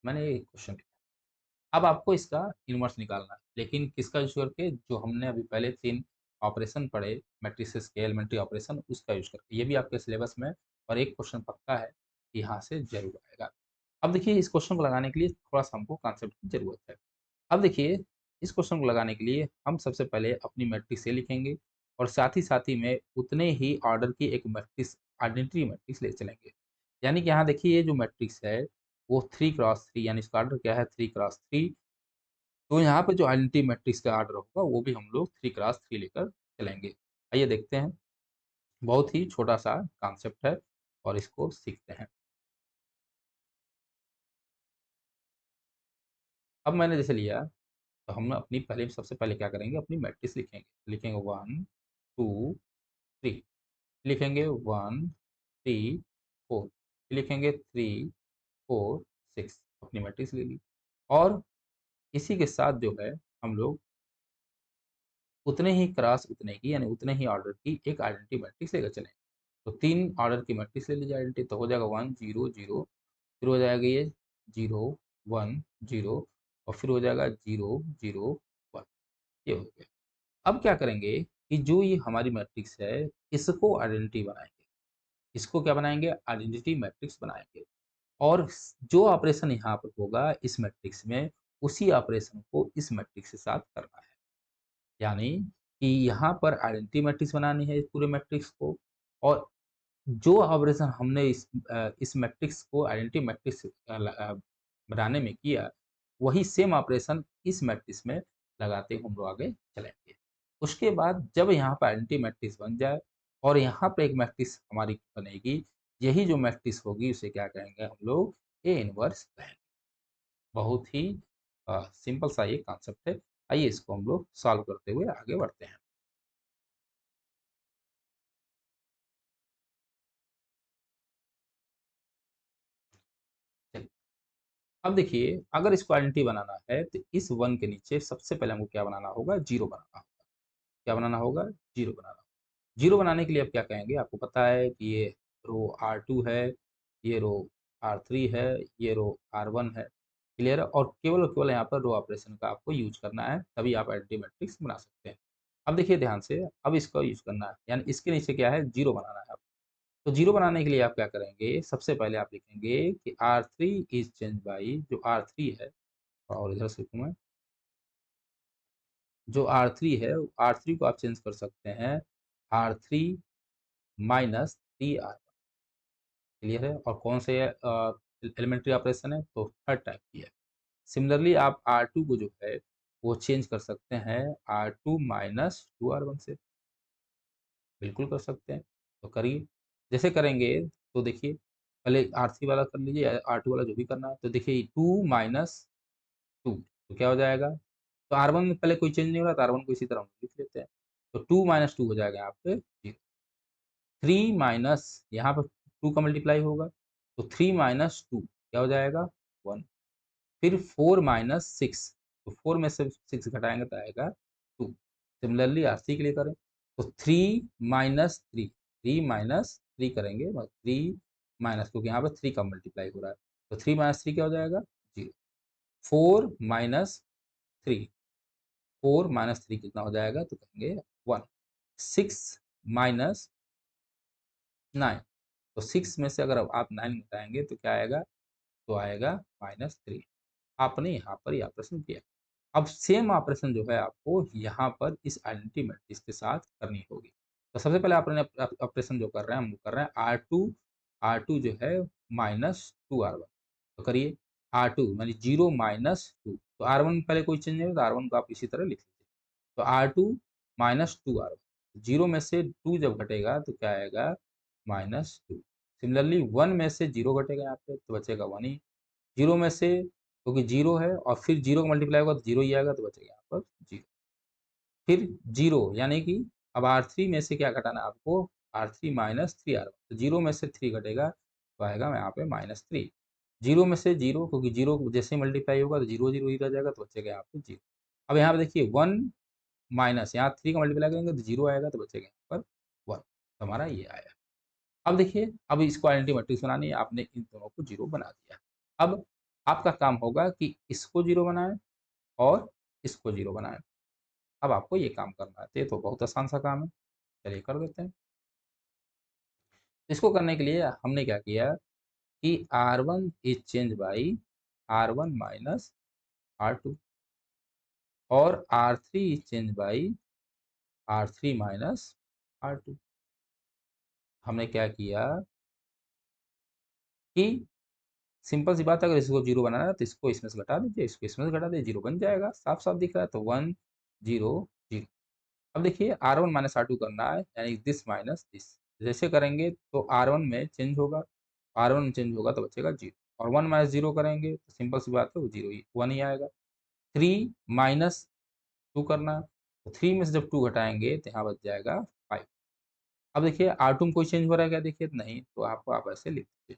मैंने एक क्वेश्चन किया। अब आपको इसका इन्वर्स निकालना है, लेकिन किसका यूज करके, जो हमने अभी पहले 3 ऑपरेशन पढ़े मैट्रिसेस के एलिमेंट्री ऑपरेशन, उसका यूज करके। ये भी आपके सिलेबस में और एक क्वेश्चन पक्का है कि यहाँ से जरूर आएगा। अब देखिए इस क्वेश्चन को लगाने के लिए थोड़ा सा हमको कॉन्सेप्ट की जरूरत है। अब देखिए इस क्वेश्चन को लगाने के लिए हम सबसे पहले अपनी मैट्रिक्स ए लिखेंगे, और साथ ही में उतने ही ऑर्डर की एक मैट्रिक्स, आइडेंटिटी मैट्रिक्स ले चलेंगे। यानी कि यहाँ देखिए ये जो मैट्रिक्स है वो 3x3, यानी इसका ऑर्डर क्या है 3x3। तो यहाँ पे जो आइडेंटिटी मैट्रिक्स का ऑर्डर होगा वो भी हम लोग 3x3 लेकर चलेंगे। आइए देखते हैं, बहुत ही छोटा सा कॉन्सेप्ट है और इसको सीखते हैं। अब मैंने जैसे लिया, तो हम अपनी पहले सबसे पहले क्या करेंगे, अपनी मैट्रिक्स लिखेंगे। लिखेंगे वन टू थ्री, लिखेंगे वन थ्री फोर, लिखेंगे थ्री फोर सिक्स, अपनी मैट्रिक्स ले ली। और इसी के साथ जो है हम लोग उतने ही क्रॉस उतने की, यानी उतने ही ऑर्डर की एक आइडेंटिटी मैट्रिक्स लेकर चलें। तो 3 ऑर्डर की मैट्रिक्स ले लीजिए आइडेंटिटी, तो हो जाएगा 1 0 0, फिर हो जाएगा ये 0 1 0, और फिर हो जाएगा 0 0 1। ये हो गया। अब क्या करेंगे कि जो ये हमारी मैट्रिक्स है इसको आइडेंटिटी बनाएंगे। इसको क्या बनाएंगे, आइडेंटिटी मैट्रिक्स बनाएंगे। और जो ऑपरेशन यहाँ पर होगा इस मैट्रिक्स में, उसी ऑपरेशन को इस मैट्रिक्स के साथ करना है। यानी कि यहाँ पर आइडेंटिटी मैट्रिक्स बनानी है इस पूरे मैट्रिक्स को, और जो ऑपरेशन हमने इस मैट्रिक्स को आइडेंटिटी मैट्रिक्स बनाने में किया, वही सेम ऑपरेशन इस मैट्रिक्स में लगाते हुए हम लोग आगे चलेंगे। उसके बाद जब यहाँ पर आइडेंटिटी मैट्रिक्स बन जाए और यहाँ पे एक मैट्रिक्स हमारी बनेगी, यही जो मैट्रिक्स होगी उसे क्या कहेंगे हम लोग, ए इनवर्स कहेंगे। बहुत ही सिंपल सा ये कॉन्सेप्ट है। आइए इसको हम लोग सॉल्व करते हुए आगे बढ़ते हैं। चलिए, अब देखिए अगर इसको आइडेंटिटी बनाना है तो इस 1 के नीचे सबसे पहले हमको क्या बनाना होगा? 0 बनाना होगा। क्या बनाना होगा? 0 बनाना। 0 बनाने के लिए अब क्या कहेंगे? आपको पता है कि ये रो R2 है, ये रो R3 है, ये रो R1 है। क्लियर है? और केवल यहाँ पर रो ऑपरेशन का आपको यूज़ करना है, तभी आप आइडेंटिटी मैट्रिक्स बना सकते हैं। अब देखिए ध्यान से, अब इसका यूज़ करना है, यानी इसके नीचे क्या है? 0 बनाना है आपको। तो 0 बनाने के लिए आप क्या करेंगे? सबसे पहले आप लिखेंगे कि R3 इज़ चेंज बाई जो R3 है, और इधर से लिखूँ मैं, जो R3 है, R3 को आप चेंज कर सकते हैं R3 माइनस 3R। क्लियर है? और कौन से एलिमेंट्री ऑपरेशन है? तो थर्ड टाइप की है। सिमिलरली आप R2 को जो है वो चेंज कर सकते हैं R2 माइनस 2R1 से। बिल्कुल कर सकते हैं, तो करिए। जैसे करेंगे तो देखिए, पहले R3 वाला कर लीजिए या R2 वाला जो भी करना है। तो देखिए 2 माइनस 2 तो क्या हो जाएगा? तो R1 में पहले कोई चेंज नहीं हो रहा, तो R1 को इसी तरह हम लिख लेते हैं। तो 2 माइनस 2 हो जाएगा यहाँ पे 0। 3 माइनस, यहाँ पर 2 का मल्टीप्लाई होगा, तो 3 माइनस 2 क्या हो जाएगा? 1। फिर 4 माइनस 6, तो 4 में से 6 घटाएँगे तो आएगा 2। सिमिलरली R3 के लिए करें, तो 3 माइनस 3, 3 माइनस 3 करेंगे, मतलब 3 माइनस, क्योंकि यहाँ पे 3 का मल्टीप्लाई हो रहा है, तो 3 माइनस 3 क्या हो जाएगा? 0। 4 माइनस 3, 4 माइनस 3 कितना हो जाएगा? तो कहेंगे 1। 6 माइनस 9, तो 6 में से अगर अब आप 9 घटाएँगे तो क्या आएगा? तो आएगा -3। आपने यहाँ पर ये ऑपरेशन किया। अब सेम ऑपरेशन जो है आपको यहाँ पर इस आइडेंटिटी मैट्रिक्स के साथ करनी होगी। तो सबसे पहले आपने ऑपरेशन जो कर रहे हैं, हम वो कर रहे हैं R2 जो है -2R1। तो करिए R2 यानी 0 माइनस 2, तो R1 पहले कोई चेंज नहीं है, तो R1 को आप इसी तरह लिख लीजिए। तो R2 माइनस 2R1, 0 में से 2 जब घटेगा तो क्या आएगा? -2। सिमिलरली 1 में से 0 घटेगा यहाँ पे, तो बचेगा 1 ही। 0 में से, क्योंकि 0 है और फिर 0 का मल्टीप्लाई होगा तो 0 ही आएगा, तो बचेगा यहाँ पर 0। फिर 0 यानी कि अब R3 में से क्या घटाना है आपको? R3 माइनस 3R1, तो 0 में से 3 घटेगा तो आएगा यहाँ पे -3। 0 में से 0, क्योंकि 0 जैसे ही मल्टीप्लाई होगा तो 0 0 ही रह जाएगा, तो बचेगा यहाँ पे 0। अब यहाँ पे देखिए 1 माइनस, यहाँ 3 का मल्टीप्लाई करेंगे तो 0 आएगा, तो बचेगा यहाँ पर 1। तो हमारा ये आया। अब देखिए, अब इसको आइडेंटिटी मैट्रिक्स बनानी है, आपने इन दोनों को 0 बना दिया। अब आपका काम होगा कि इसको 0 बनाएँ और इसको 0 बनाएँ। अब आपको ये काम करना है, तो ये तो बहुत आसान सा काम है, चलिए कर देते हैं। इसको करने के लिए हमने क्या किया कि R1 is change by R1 minus R2, और R3 is change by R3 minus R2। हमने क्या किया कि सिंपल सी बात है, अगर इसको 0 बनाना है तो इसको इसमें से घटा दीजिए, इसको इसमें से घटा दीजिए, 0 बन जाएगा, साफ-साफ दिख रहा है। तो 1 0 0। अब देखिए R1 माइनस R2 करना है, यानी दिस माइनस दिस। जैसे करेंगे तो R1 में चेंज होगा, R1 में चेंज होगा तो बचेगा 0, और 1 माइनस 0 करेंगे तो सिंपल सी बात है वो 0 ही 1 ही आएगा। 3 माइनस 2 करना है, तो 3 में से जब 2 घटाएँगे तो यहाँ बच जाएगा 5। अब देखिए R2 में कोई चेंज हो रहा है क्या? देखिए नहीं, तो आपको आप ऐसे लिख दीजिए।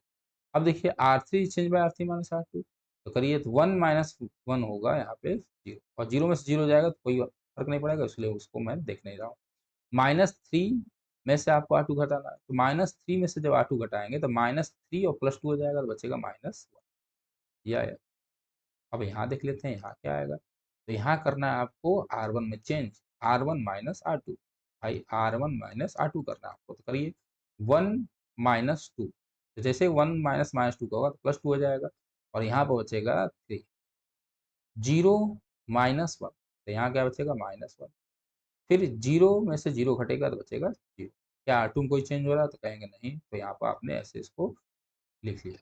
अब देखिए R3 change bye R3 minus R2, तो करिए तो 1 माइनस 1 होगा यहाँ पे 0, और 0 में से 0 जाएगा तो कोई फ़र्क नहीं पड़ेगा, इसलिए उसको मैं देख नहीं रहा हूँ। -3 में से आपको R2 घटाना है, तो -3 में से जब R2 घटाएँगे तो -3 और +2 हो जाएगा, तो बचेगा -1। ये आया। अब यहाँ देख लेते हैं यहाँ क्या आएगा? तो यहाँ करना है आपको R1 में चेंज, R1 माइनस R2। भाई R1 माइनस R2 करना है आपको, तो करिए 1 माइनस 2, तो जैसे 1 माइनस -2 का होगा तो +2 हो जाएगा, और यहाँ पे बचेगा 3। 0 माइनस 1, तो यहाँ क्या बचेगा? -1। फिर 0 में से 0 घटेगा तो बचेगा 0। क्या R2 में कोई चेंज हो रहा है? तो कहेंगे नहीं, तो यहाँ पर आपने ऐसे इसको लिख लिया।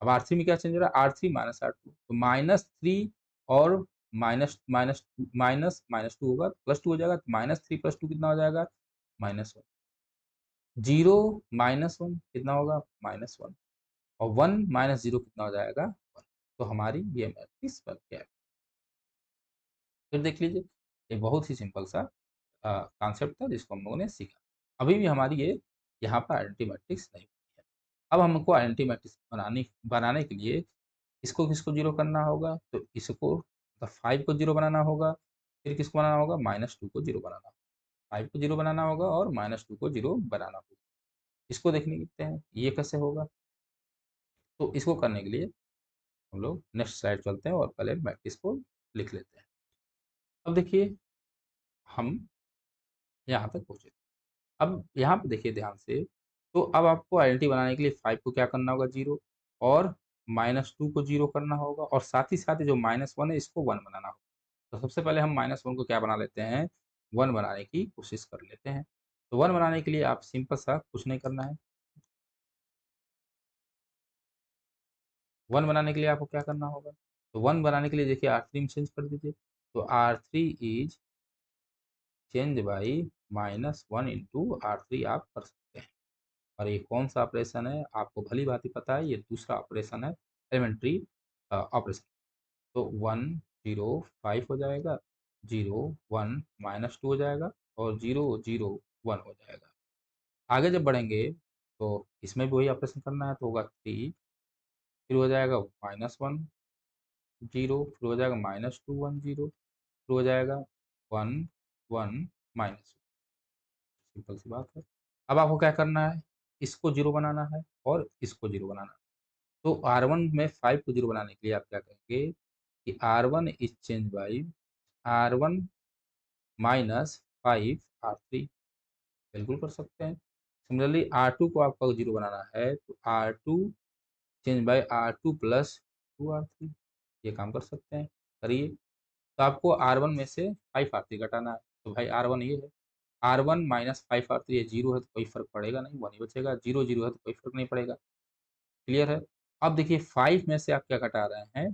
अब R3 में क्या चेंज हो रहा है? R3 माइनस R2, तो -3 और माइनस 2 होगा, +2 हो जाएगा, तो -3 + 2 कितना हो जाएगा? -1। 0 -1 कितना होगा? -1, और 1 - 0 कितना हो जाएगा? 1। तो हमारी ये मैट्रिक्स बन गया। फिर देख लीजिए, ये बहुत ही सिंपल सा कॉन्सेप्ट था जिसको हम लोगों ने सीखा। अभी भी हमारी ये यहाँ पर आइडेंटिटी मैट्रिक्स नहीं हुई है। अब हमको आइडेंटिटी मैट्रिक्स बनाने के लिए इसको किसको जीरो करना होगा, तो इसको मतलब 5 को जीरो बनाना होगा, फिर किसको बनाना होगा, -2 को जीरो बनाना होगा। 5 को जीरो बनाना होगा और -2 को जीरो बनाना होगा। इसको देखते हैं ये कैसे होगा। तो इसको करने के लिए हम लोग नेक्स्ट स्लाइड चलते हैं और पहले मैट्रिक्स को लिख लेते हैं। अब देखिए हम यहाँ तक पहुँचे। अब यहाँ पे देखिए ध्यान से, तो अब आपको आइडेंटिटी बनाने के लिए 5 को क्या करना होगा, 0, और -2 को 0 करना होगा, और साथ ही साथ जो -1 है इसको 1 बनाना होगा। तो सबसे पहले हम -1 को क्या बना लेते हैं, 1 बनाने की कोशिश कर लेते हैं। तो 1 बनाने के लिए आप सिंपल सा कुछ नहीं करना है। 1 बनाने के लिए आपको क्या करना होगा, तो 1 बनाने के लिए देखिए R3 में चेंज कर दीजिए। तो R3 is change by -1 into R3 आप कर सकते हैं। और ये कौन सा ऑपरेशन है आपको भली भांति पता है, ये दूसरा ऑपरेशन है, एलिमेंट्री ऑपरेशन। तो 1 0 5 हो जाएगा, 0 1 -2 हो जाएगा, और 0 0 1 हो जाएगा। आगे जब बढ़ेंगे तो इसमें भी वही ऑपरेशन करना है, तो होगा 3, फिर हो जाएगा -1 0, फिर हो जाएगा -2 1 0, फिर हो जाएगा 1 1 माइनस। सिंपल सी बात है। अब आपको क्या करना है, इसको 0 बनाना है और इसको 0 बनाना है। तो R1 में 5 को 0 बनाने के लिए आप क्या करेंगे कि R1 is change by R1 minus 5 R3, बिल्कुल कर सकते हैं। सिमिलरली R2 को आपको 0 बनाना है, तो R2 change by R2 plus 2 R3, ये काम कर सकते हैं, करिए। तो आपको R1 में से 5 R3 घटाना है, तो भाई R1 ये है। R1 माइनस 5 R3 ये 0 है तो कोई फर्क पड़ेगा नहीं, 1 ही बचेगा। 0 0 है तो कोई फर्क नहीं पड़ेगा। क्लियर है। अब देखिए 5 में से आप क्या घटा रहे हैं,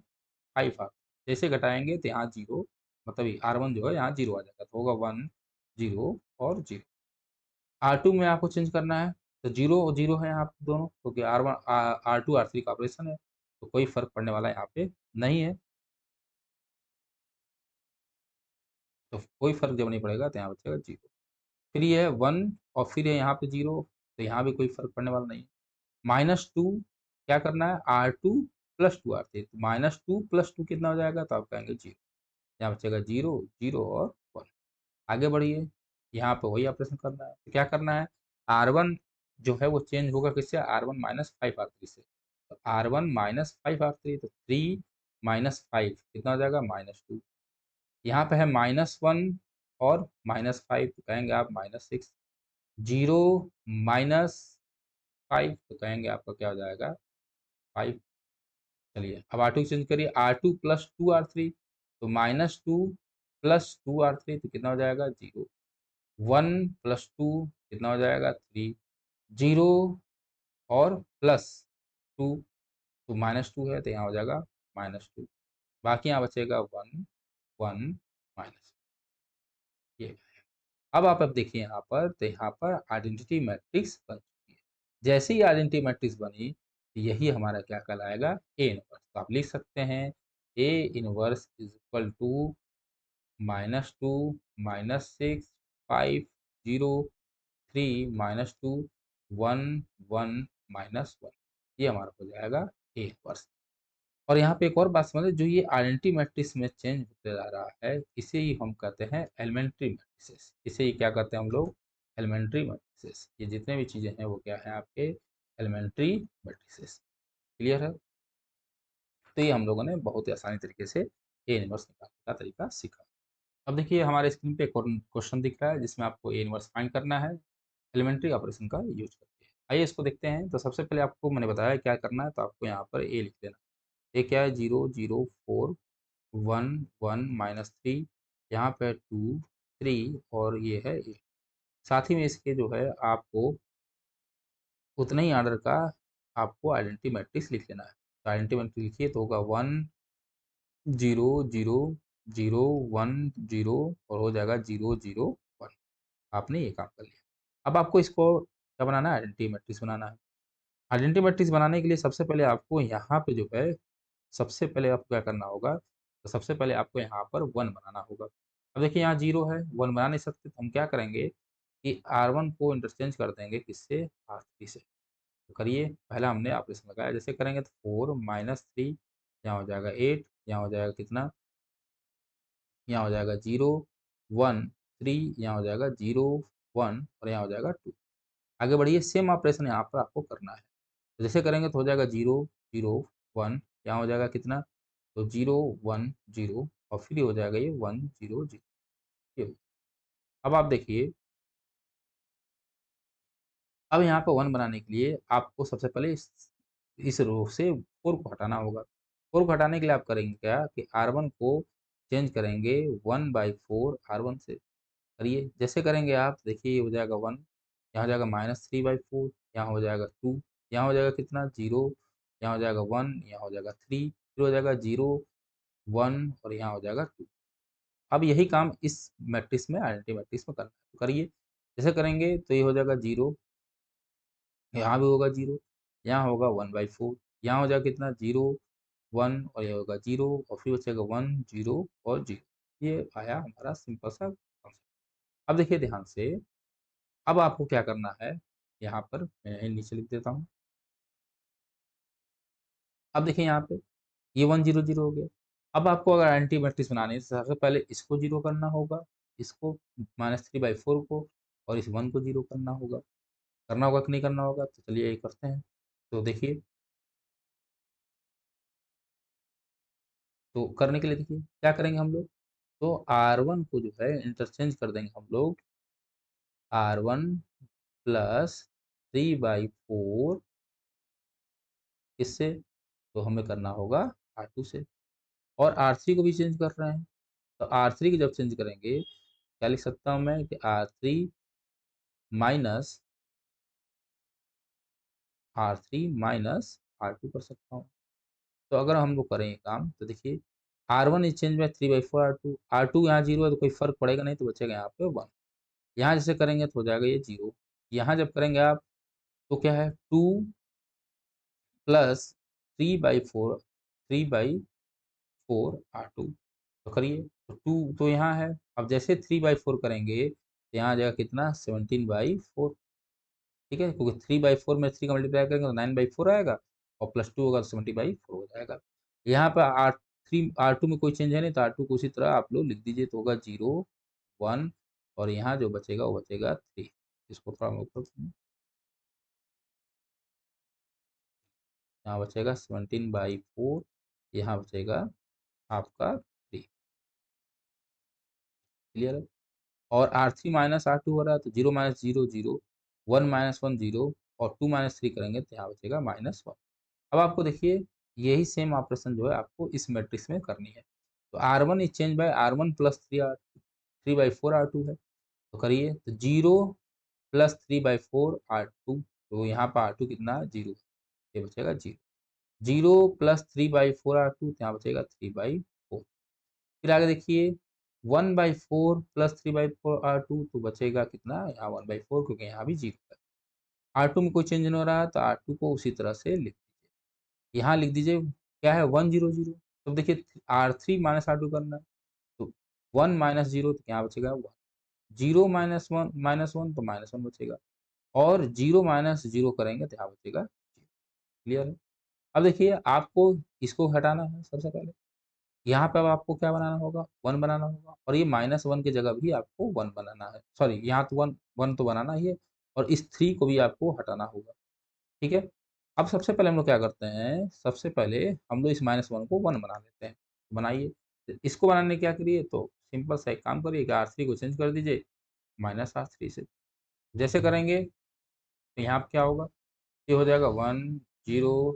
5 R। जैसे घटाएंगे तो यहाँ 0, मतलब R1 जो है यहाँ 0 आ जाएगा, तो होगा 1 0 और 0। R2 में आपको चेंज करना है, तो 0 और 0 है यहाँ पे दोनों, क्योंकि R1 R2 R3 का ऑपरेशन है, तो कोई फर्क पड़ने वाला यहाँ पे नहीं है। तो कोई फर्क जब नहीं पड़ेगा तो यहाँ बचेगा 0। फिर ये है 1, और फिर है यहाँ पे 0, तो यहाँ भी कोई फर्क पड़ने वाला नहीं है। -2 क्या करना है, R2 प्लस 2 R3, तो -2 प्लस 2 कितना हो जाएगा, तो आप कहेंगे 0। यहाँ बचेगा 0 0 और 1। आगे बढ़िए, यहाँ पे वही ऑपरेशन करना है, तो क्या करना है, R1 जो है वो चेंज होगा किससे, R1 माइनस 5 R3 से। तो R1 माइनस 5 R3, तो 3 माइनस 5 कितना हो जाएगा, -2। यहाँ पे है -1 और -5, तो कहेंगे आप -6। 0 माइनस 5, तो कहेंगे आपका क्या हो जाएगा, 5। चलिए अब R2 चेंज करिए, R2 प्लस 2 R3, तो -2 प्लस 2 R3, तो कितना हो जाएगा, 0। 1 प्लस 2 कितना हो जाएगा, 3। 0 और प्लस 2, तो -2 है तो यहाँ हो जाएगा -2। बाकी यहाँ बचेगा 1 1 माइनस ये। अब देखिए यहाँ पर, तो यहाँ पर आइडेंटिटी मैट्रिक्स बन चुकी है। जैसे ही आइडेंटिटी मैट्रिक्स बनी, तो यही हमारा क्या कहलाएगा, ए इनवर्स। तो आप लिख सकते हैं A inverse is equal to -2 -6 5 0 3 -2 1 1 -1, ये हमारा हो जाएगा ए इनवर्स। और यहाँ पे एक और बात समझे, जो ये आइडेंटिटी मैट्रिक्स में चेंज होते जा रहा है, इसे ही हम कहते हैं एलिमेंट्री मैट्रिसेस। इसे ही क्या कहते हैं हम लोग, एलिमेंट्री मैट्रिसेस। ये जितने भी चीज़ें हैं वो क्या है, आपके एलिमेंट्री मैट्रिसेस। क्लियर है। तो ये हम लोगों ने बहुत ही आसानी तरीके से ए इनवर्स निकालने का तरीका सीखा। अब देखिए हमारे स्क्रीन पे एक क्वेश्चन दिख रहा है जिसमें आपको ए इनवर्स फाइंड करना है एलिमेंट्री ऑपरेशन का यूज करके। आइए इसको देखते हैं। तो सबसे पहले आपको मैंने बताया क्या करना है, तो आपको यहाँ पर ए लिख देना। ये क्या है, 0 0 4 1 1 -3, यहाँ पे 2 3 और ये है 8। साथ ही में इसके जो है आपको उतना ही ऑर्डर का आपको आइडेंटिटी मैट्रिक्स लिख लेना है। तो आइडेंटिटी मैट्रिक्स लिखिए, तो होगा 1 0 0 0 1 0 और हो जाएगा 0 0 1। आपने ये काम कर लिया। अब आपको इसको क्या बनाना है, आइडेंटिटी मैट्रिक्स बनाना है। आइडेंटिटी मैट्रिक्स बनाने के लिए सबसे पहले आपको यहाँ पे जो है सबसे पहले आपको क्या करना होगा, तो सबसे पहले आपको यहाँ पर 1 बनाना होगा। अब देखिए यहाँ 0 है, 1 बना नहीं सकते, तो हम क्या करेंगे कि R1 को इंटरचेंज कर देंगे किससे? R3 से। तो करिए, पहला हमने ऑपरेशन लगाया, जैसे करेंगे तो 4 माइनस 3, यहाँ हो जाएगा 8, यहाँ हो जाएगा कितना? यहाँ हो जाएगा 0, 1, 3, यहाँ हो जाएगा 0, 1 और यहाँ हो जाएगा 2। आगे बढ़िए, सेम ऑपरेशन यहाँ पर आपको करना है। तो जैसे करेंगे तो हो जाएगा 0, 0, 1, यहाँ हो जाएगा कितना? तो 0, 1, 0 और फिर ये हो जाएगा ये 1, 0, 0। ये हो गया। अब आप देखिए, अब यहाँ पे 1 बनाने के लिए आपको सबसे पहले इस रो से 4 को हटाना होगा। 4 को हटाने के लिए आप करेंगे क्या कि R1 को चेंज करेंगे 1/4 R1 से। करिए, जैसे करेंगे आप देखिए ये हो जाएगा 1, यहाँ हो जाएगा -3/4, यहाँ हो जाएगा 2, यहाँ हो जाएगा कितना? 0, यहाँ हो जाएगा 1, यहाँ हो जाएगा 3, फिर हो जाएगा 0, 1 और यहाँ हो जाएगा 2। अब यही काम इस मैट्रिक्स में, आइडेंटिटी मैट्रिक्स में करना है। तो करिए, जैसे करेंगे तो ये हो जाएगा 0, यहाँ भी होगा 0, यहाँ होगा 1/4, यहाँ हो जाएगा कितना? 0, 1 और ये होगा 0 और फिर बचेगा 1, 0 और 0। ये आया हमारा सिंपल सा कॉन्सेप्ट। अब देखिए ध्यान से, अब आपको क्या करना है, यहाँ पर मैं यहीं नीचे लिख देता हूँ। अब देखिए यहाँ पे ये 1, 0, 0 हो गया। अब आपको अगर एंटी मैट्रिक्स बनानी है तो सबसे पहले इसको 0 करना होगा, इसको -3/4 को और इस 1 को 0 करना होगा कि नहीं करना होगा? तो चलिए ये करते हैं। तो देखिए, तो करने के लिए देखिए क्या करेंगे हम लोग, तो R1 को जो है इंटरचेंज कर देंगे हम लोग R1 प्लस 3/4 किससे? तो हमें करना होगा R2 से। और R3 को भी चेंज कर रहे हैं, तो R3 को जब चेंज करेंगे, क्या लिख सकता हूँ मैं कि R3 माइनस R2 कर सकता हूँ। तो अगर हम लोग करें ये काम तो देखिए, R1 is change bye 3/4 R2, R2 यहाँ 0 है तो कोई फर्क पड़ेगा नहीं, तो बचेगा यहाँ पे 1। यहाँ जैसे करेंगे तो हो जाएगा ये 0, यहाँ जब करेंगे आप तो क्या है 2 प्लस 3/4, 3/4 R2। तो करिए, तो 2 तो यहाँ है, अब जैसे 3/4 करेंगे तो यहाँ आ जाएगा कितना? 17/4। ठीक है, क्योंकि 3/4 में 3 का मल्टीप्लाई करेंगे तो 9/4 आएगा और +2 होगा तो 70/4 हो जाएगा। यहाँ पर R2 में कोई चेंज है नहीं, तो R2 को उसी तरह आप लोग लिख दीजिए, तो होगा 0, 1 और यहाँ जो बचेगा वो बचेगा 3। इसको थोड़ा मैं ऊपर करूँ, यहाँ बचेगा 17/4, यहाँ बचेगा आपका 3। क्लियर है? और R3 माइनस R2 हो रहा है तो 0 माइनस 0, 0, 1 माइनस 1, 0 और 2 माइनस 3 करेंगे तो यहाँ बचेगा -1। अब आपको देखिए, यही सेम ऑपरेशन जो है आपको इस मैट्रिक्स में करनी है। तो R1 is change bye R1 plus 3/4 R2 है। तो करिए, तो 0 प्लस 3/4 R2, तो यहाँ पर R2 कितना? 0, ये बचेगा 0। 0 प्लस 3/4 R2, तो यहाँ बचेगा 3/4। फिर आगे देखिए, 1/4 प्लस 3/4 R2, तो बचेगा कितना? यहाँ 1/4, क्योंकि यहाँ भी 0 है। R2 में कोई चेंज नहीं हो रहा है, तो R2 को उसी तरह से लिख दीजिए। यहाँ लिख दीजिए क्या है? 1, 0, 0। तो देखिए R3 माइनस R2 करना है, तो 1 माइनस 0 तो यहाँ बचेगा 1, 0 माइनस 1 तो -1 बचेगा और 0 माइनस 0 करेंगे तो यहाँ बचेगा 0। क्लियर है? अब देखिए, आपको इसको हटाना है सबसे पहले। यहाँ पे अब आपको क्या बनाना होगा? 1 बनाना होगा और ये -1 की जगह भी आपको 1 बनाना है। सॉरी, यहाँ तो 1 1 तो बनाना ही है और इस 3 को भी आपको हटाना होगा। ठीक है? अब सबसे पहले हम लोग क्या करते हैं, सबसे पहले हम लोग इस -1 को 1 बना लेते हैं। बनाइए। तो इसको बनाने क्या करिए, तो सिंपल सा एक काम करिए कि R3 को चेंज कर दीजिए -R3 से। जैसे करेंगे तो यहाँ पे क्या होगा? ये हो जाएगा 1, 0,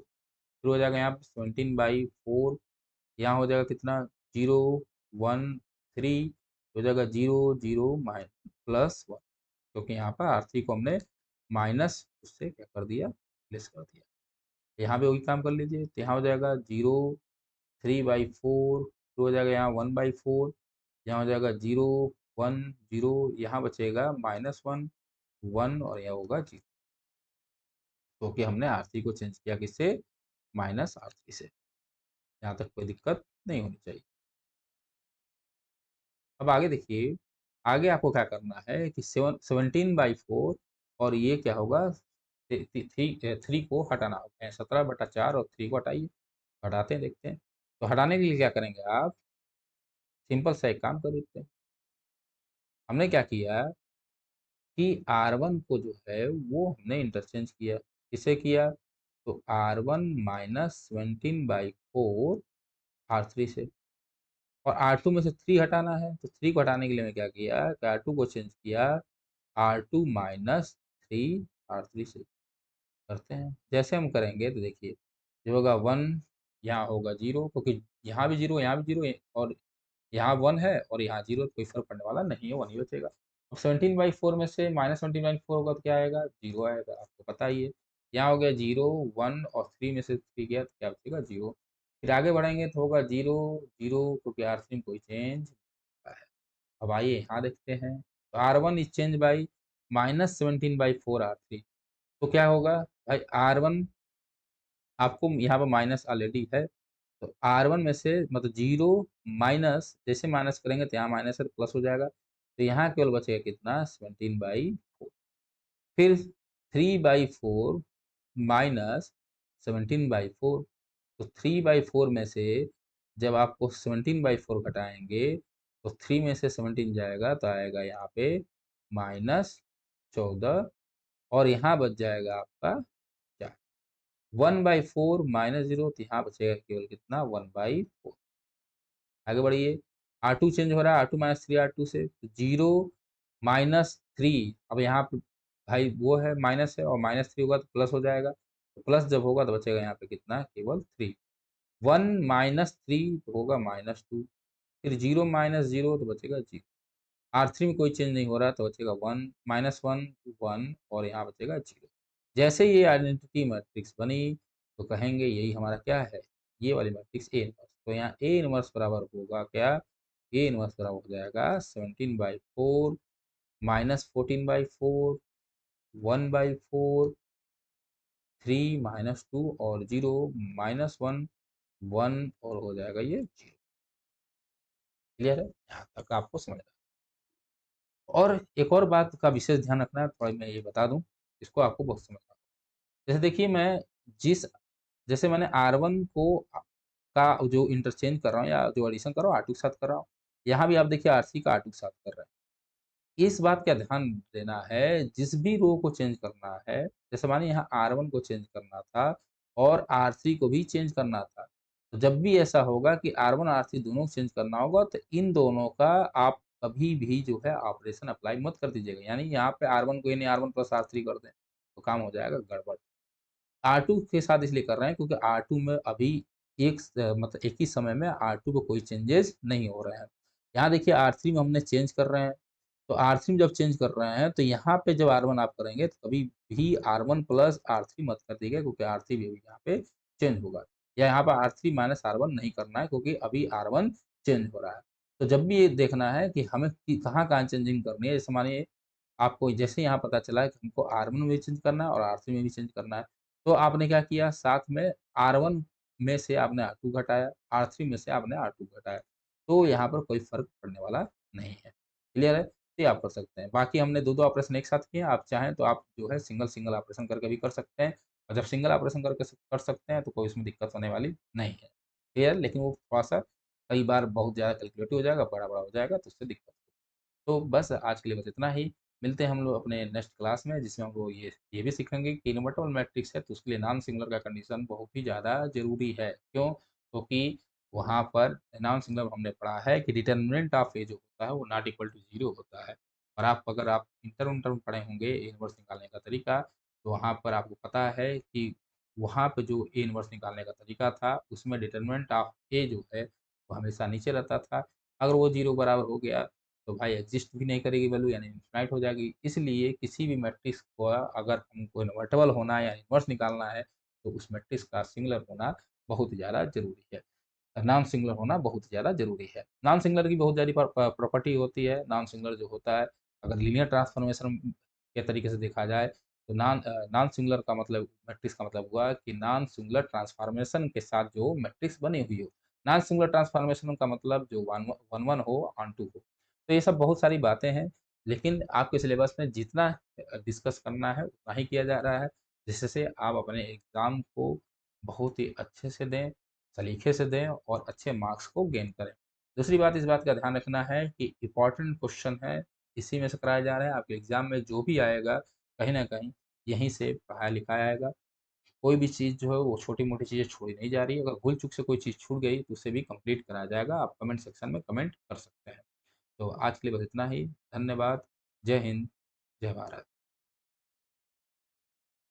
फिर हो जाएगा यहाँ पे 17/4, यहाँ हो जाएगा कितना? 0, 1, 3, हो जाएगा 0, 0 +1, क्योंकि यहाँ पर R3 को हमने माइनस उससे क्या कर दिया? प्लेस कर दिया। यहाँ पे वही काम कर लीजिए, तो यहाँ हो जाएगा 0, 3/4, फिर हो जाएगा यहाँ 1/4, यहाँ हो जाएगा 0, 1, 0, यहाँ बचेगा -1, 1 और यह होगा 0, क्योंकि हमने R3 को चेंज किया किससे? -R3 से। यहाँ तक कोई दिक्कत नहीं होनी चाहिए। अब आगे देखिए, आगे आपको क्या करना है कि 17/4 और ये क्या होगा, 3 को हटाना होगा, 17/4 और 3 को हटाइए। हटाते हैं, देखते हैं। तो हटाने के लिए क्या करेंगे आप, सिंपल सा एक काम कर देते हैं। हमने क्या किया कि R1 को जो है वो हमने इंटरचेंज किया। किसे किया? तो R1 माइनस 17/4 R3 से, और R2 में से 3 हटाना है, तो 3 को हटाने के लिए मैं क्या किया कि R2 को चेंज किया R2 माइनस 3 R3 से। करते हैं, जैसे हम करेंगे तो देखिए, ये होगा 1, यहाँ होगा 0, क्योंकि यहाँ भी 0, यहाँ भी 0, और यहाँ 1 है और यहाँ 0, तो कोई फर्क पड़ने वाला नहीं है, 1 ही बचेगा। अब 17/4 में से -17/4 होगा तो क्या आएगा, 0 आएगा, आपको पता ही है। यहाँ हो गया 0, 1 और 3 में से 3 गया तो क्या बचेगा, 0। फिर आगे बढ़ेंगे तो होगा 0, 0, क्योंकि R3 में कोई चेंज है। अब आइए यहाँ देखते हैं, तो R1 is change by -17/4 R3। तो क्या होगा भाई, R1 आपको यहाँ पर माइनस ऑलरेडी है, तो R1 में से मतलब 0 माइनस, जैसे माइनस करेंगे तो यहाँ माइनस है तो प्लस हो जाएगा, तो यहाँ केवल बचेगा कितना, 17/4। फिर 3/4 माइनस 17/4, तो 3/4 में से जब आपको 17/4 घटाएंगे तो 3 में से 17 जाएगा तो आएगा यहाँ पे -14, और यहाँ बच जाएगा आपका क्या, 1/4 -0, तो यहाँ बचेगा केवल कितना, 1/4। आगे बढ़िए, R2 चेंज हो रहा है, R2 माइनस 3 R2 से, तो 0 -3, अब यहाँ पे भाई वो है, माइनस है, और -3 होगा तो प्लस हो जाएगा, तो प्लस जब होगा तो बचेगा यहाँ पे कितना, केवल 3। 1 -3 तो होगा -2, फिर 0 -0 तो बचेगा 0। R3 में कोई चेंज नहीं हो रहा तो बचेगा 1, -1, 1, और यहाँ बचेगा 0। जैसे ये आइडेंटिटी मैट्रिक्स बनी तो कहेंगे यही हमारा क्या है, ये वाली मैट्रिक्स ए इनवर्स। तो यहाँ ए इनवर्स बराबर होगा क्या, ए इनवर्स बराबर हो जाएगा 17/4 -14/4, 1/4, 3 -2 और 0 -1, 1, और हो जाएगा ये 0। क्लियर है, यहाँ तक आपको समझ में। और एक और बात का विशेष ध्यान रखना है, थोड़ा मैं ये बता दूं, इसको आपको बहुत समझना है। जैसे देखिए, मैं जिस जैसे मैंने R1 को का जो इंटरचेंज कर रहा हूँ या जो एडिशन कर रहा हूँ R2 के साथ कर रहा हूँ, यहाँ भी आप देखिए R3 का R2 के साथ कर रहे हैं। इस बात का ध्यान देना है, जिस भी रो को चेंज करना है, जैसे मानिए यहाँ R1 को चेंज करना था और R3 को भी चेंज करना था, तो जब भी ऐसा होगा कि R1 R3 दोनों को चेंज करना होगा, तो इन दोनों का आप कभी भी जो है ऑपरेशन अप्लाई मत कर दीजिएगा। यानी यहाँ पे R1 को यानी R1 प्लस R3 कर दें, तो काम हो जाएगा गड़बड़। R2 के साथ इसलिए कर रहे हैं क्योंकि R2 में अभी मतलब एक ही समय में R2 पे कोई चेंजेस नहीं हो रहे हैं। यहाँ देखिए R3 में हमने चेंज कर रहे हैं, तो R3 में जब चेंज कर रहे हैं तो यहाँ पे जब R1 आप करेंगे तो कभी भी R1 प्लस R3 मत कर दीजिएगा, क्योंकि R3 भी अभी यहाँ पे चेंज होगा। या यहाँ पर R3 माइनस R1 नहीं करना है, क्योंकि अभी R1 चेंज हो रहा है। तो जब भी ये देखना है कि हमें कहाँ-कहाँ चेंजिंग करनी है, जैसे मानिए आपको जैसे यहाँ पता चला है कि हमको R1 में भी चेंज करना है और R3 में भी चेंज करना है, तो आपने क्या किया, साथ में R1 में से आपने R2 घटाया, R3 में से आपने R2 घटाया, तो यहाँ पर कोई फ़र्क पड़ने वाला नहीं है। क्लियर है? ये आप कर सकते हैं। बाकी हमने 2-2 ऑपरेशन एक साथ किए हैं, आप चाहें तो आप जो है सिंगल-सिंगल ऑपरेशन करके भी कर सकते हैं, और जब सिंगल ऑपरेशन करके कर सकते हैं तो कोई उसमें दिक्कत होने वाली नहीं है। क्लियर? लेकिन वो थोड़ा-सा कई बार बहुत ज़्यादा कैलकुलेटिव हो जाएगा, बड़ा-बड़ा हो जाएगा, तो उससे दिक्कत। तो बस आज के लिए बस इतना ही। मिलते हैं हम लोग अपने नेक्स्ट क्लास में, जिसमें हम लोग ये भी सीखेंगे कि इन्वर्टिबल मैट्रिक्स है तो उसके लिए नॉन सिंगुलर का कंडीशन बहुत ही ज़्यादा ज़रूरी है। क्यों? क्योंकि वहाँ पर नॉन सिंगुलर हमने पढ़ा है कि डिटर्मिनेंट ऑफ ए जो होता है वो नॉट इक्वल टू 0 होता है। और अगर आप इंटर पढ़े होंगे ए इनवर्स निकालने का तरीका, तो वहाँ पर आपको पता है कि वहाँ पे जो ए इनवर्स निकालने का तरीका था, उसमें डिटर्मिनेंट ऑफ ए जो है वो हमेशा नीचे रहता था। अगर वो 0 बराबर हो गया तो भाई एग्ज़िस्ट भी नहीं करेगी वैल्यू, यानी इनफ़ाइनाइट हो जाएगी। इसलिए किसी भी मैट्रिक्स को अगर हमको इन्वर्टिबल होना है या इनवर्स निकालना है, तो उस मैट्रिक्स का सिंगुलर होना बहुत ज़्यादा ज़रूरी है। नॉन सिंगुलर होना बहुत ज़्यादा ज़रूरी है। नॉन सिंगुलर की बहुत सारी प्रॉपर्टी होती है। नॉन सिंगुलर जो होता है, अगर लीनियर ट्रांसफ़ॉर्मेशन के तरीके से देखा जाए, तो नॉन सिंगुलर का मतलब मैट्रिक्स का मतलब हुआ कि नॉन सिंगुलर ट्रांसफॉर्मेशन के साथ जो मैट्रिक्स बनी हुई हो। नॉन सिंगुलर ट्रांसफॉर्मेशन का मतलब जो 1-1 हो, ऑन 2 हो। तो ये सब बहुत सारी बातें हैं, लेकिन आपके सिलेबस में जितना डिस्कस करना है उतना ही किया जा रहा है, जिससे आप अपने एग्ज़ाम को बहुत ही अच्छे से दें, सलीके से दें और अच्छे मार्क्स को गेन करें। दूसरी बात, इस बात का ध्यान रखना है कि इम्पोर्टेंट क्वेश्चन है, इसी में से कराया जा रहा है। आपके एग्ज़ाम में जो भी आएगा, कहीं न कहीं यहीं से पढ़ाया-लिखाया आएगा। कोई भी चीज़ जो है वो छोटी-मोटी चीज़ें छोड़ी नहीं जा रही है। अगर भूल-चूक से कोई चीज़ छूट गई तो उसे भी कंप्लीट कराया जाएगा। आप कमेंट सेक्शन में कमेंट कर सकते हैं। तो आज के लिए बस इतना ही। धन्यवाद। जय हिंद, जय भारत।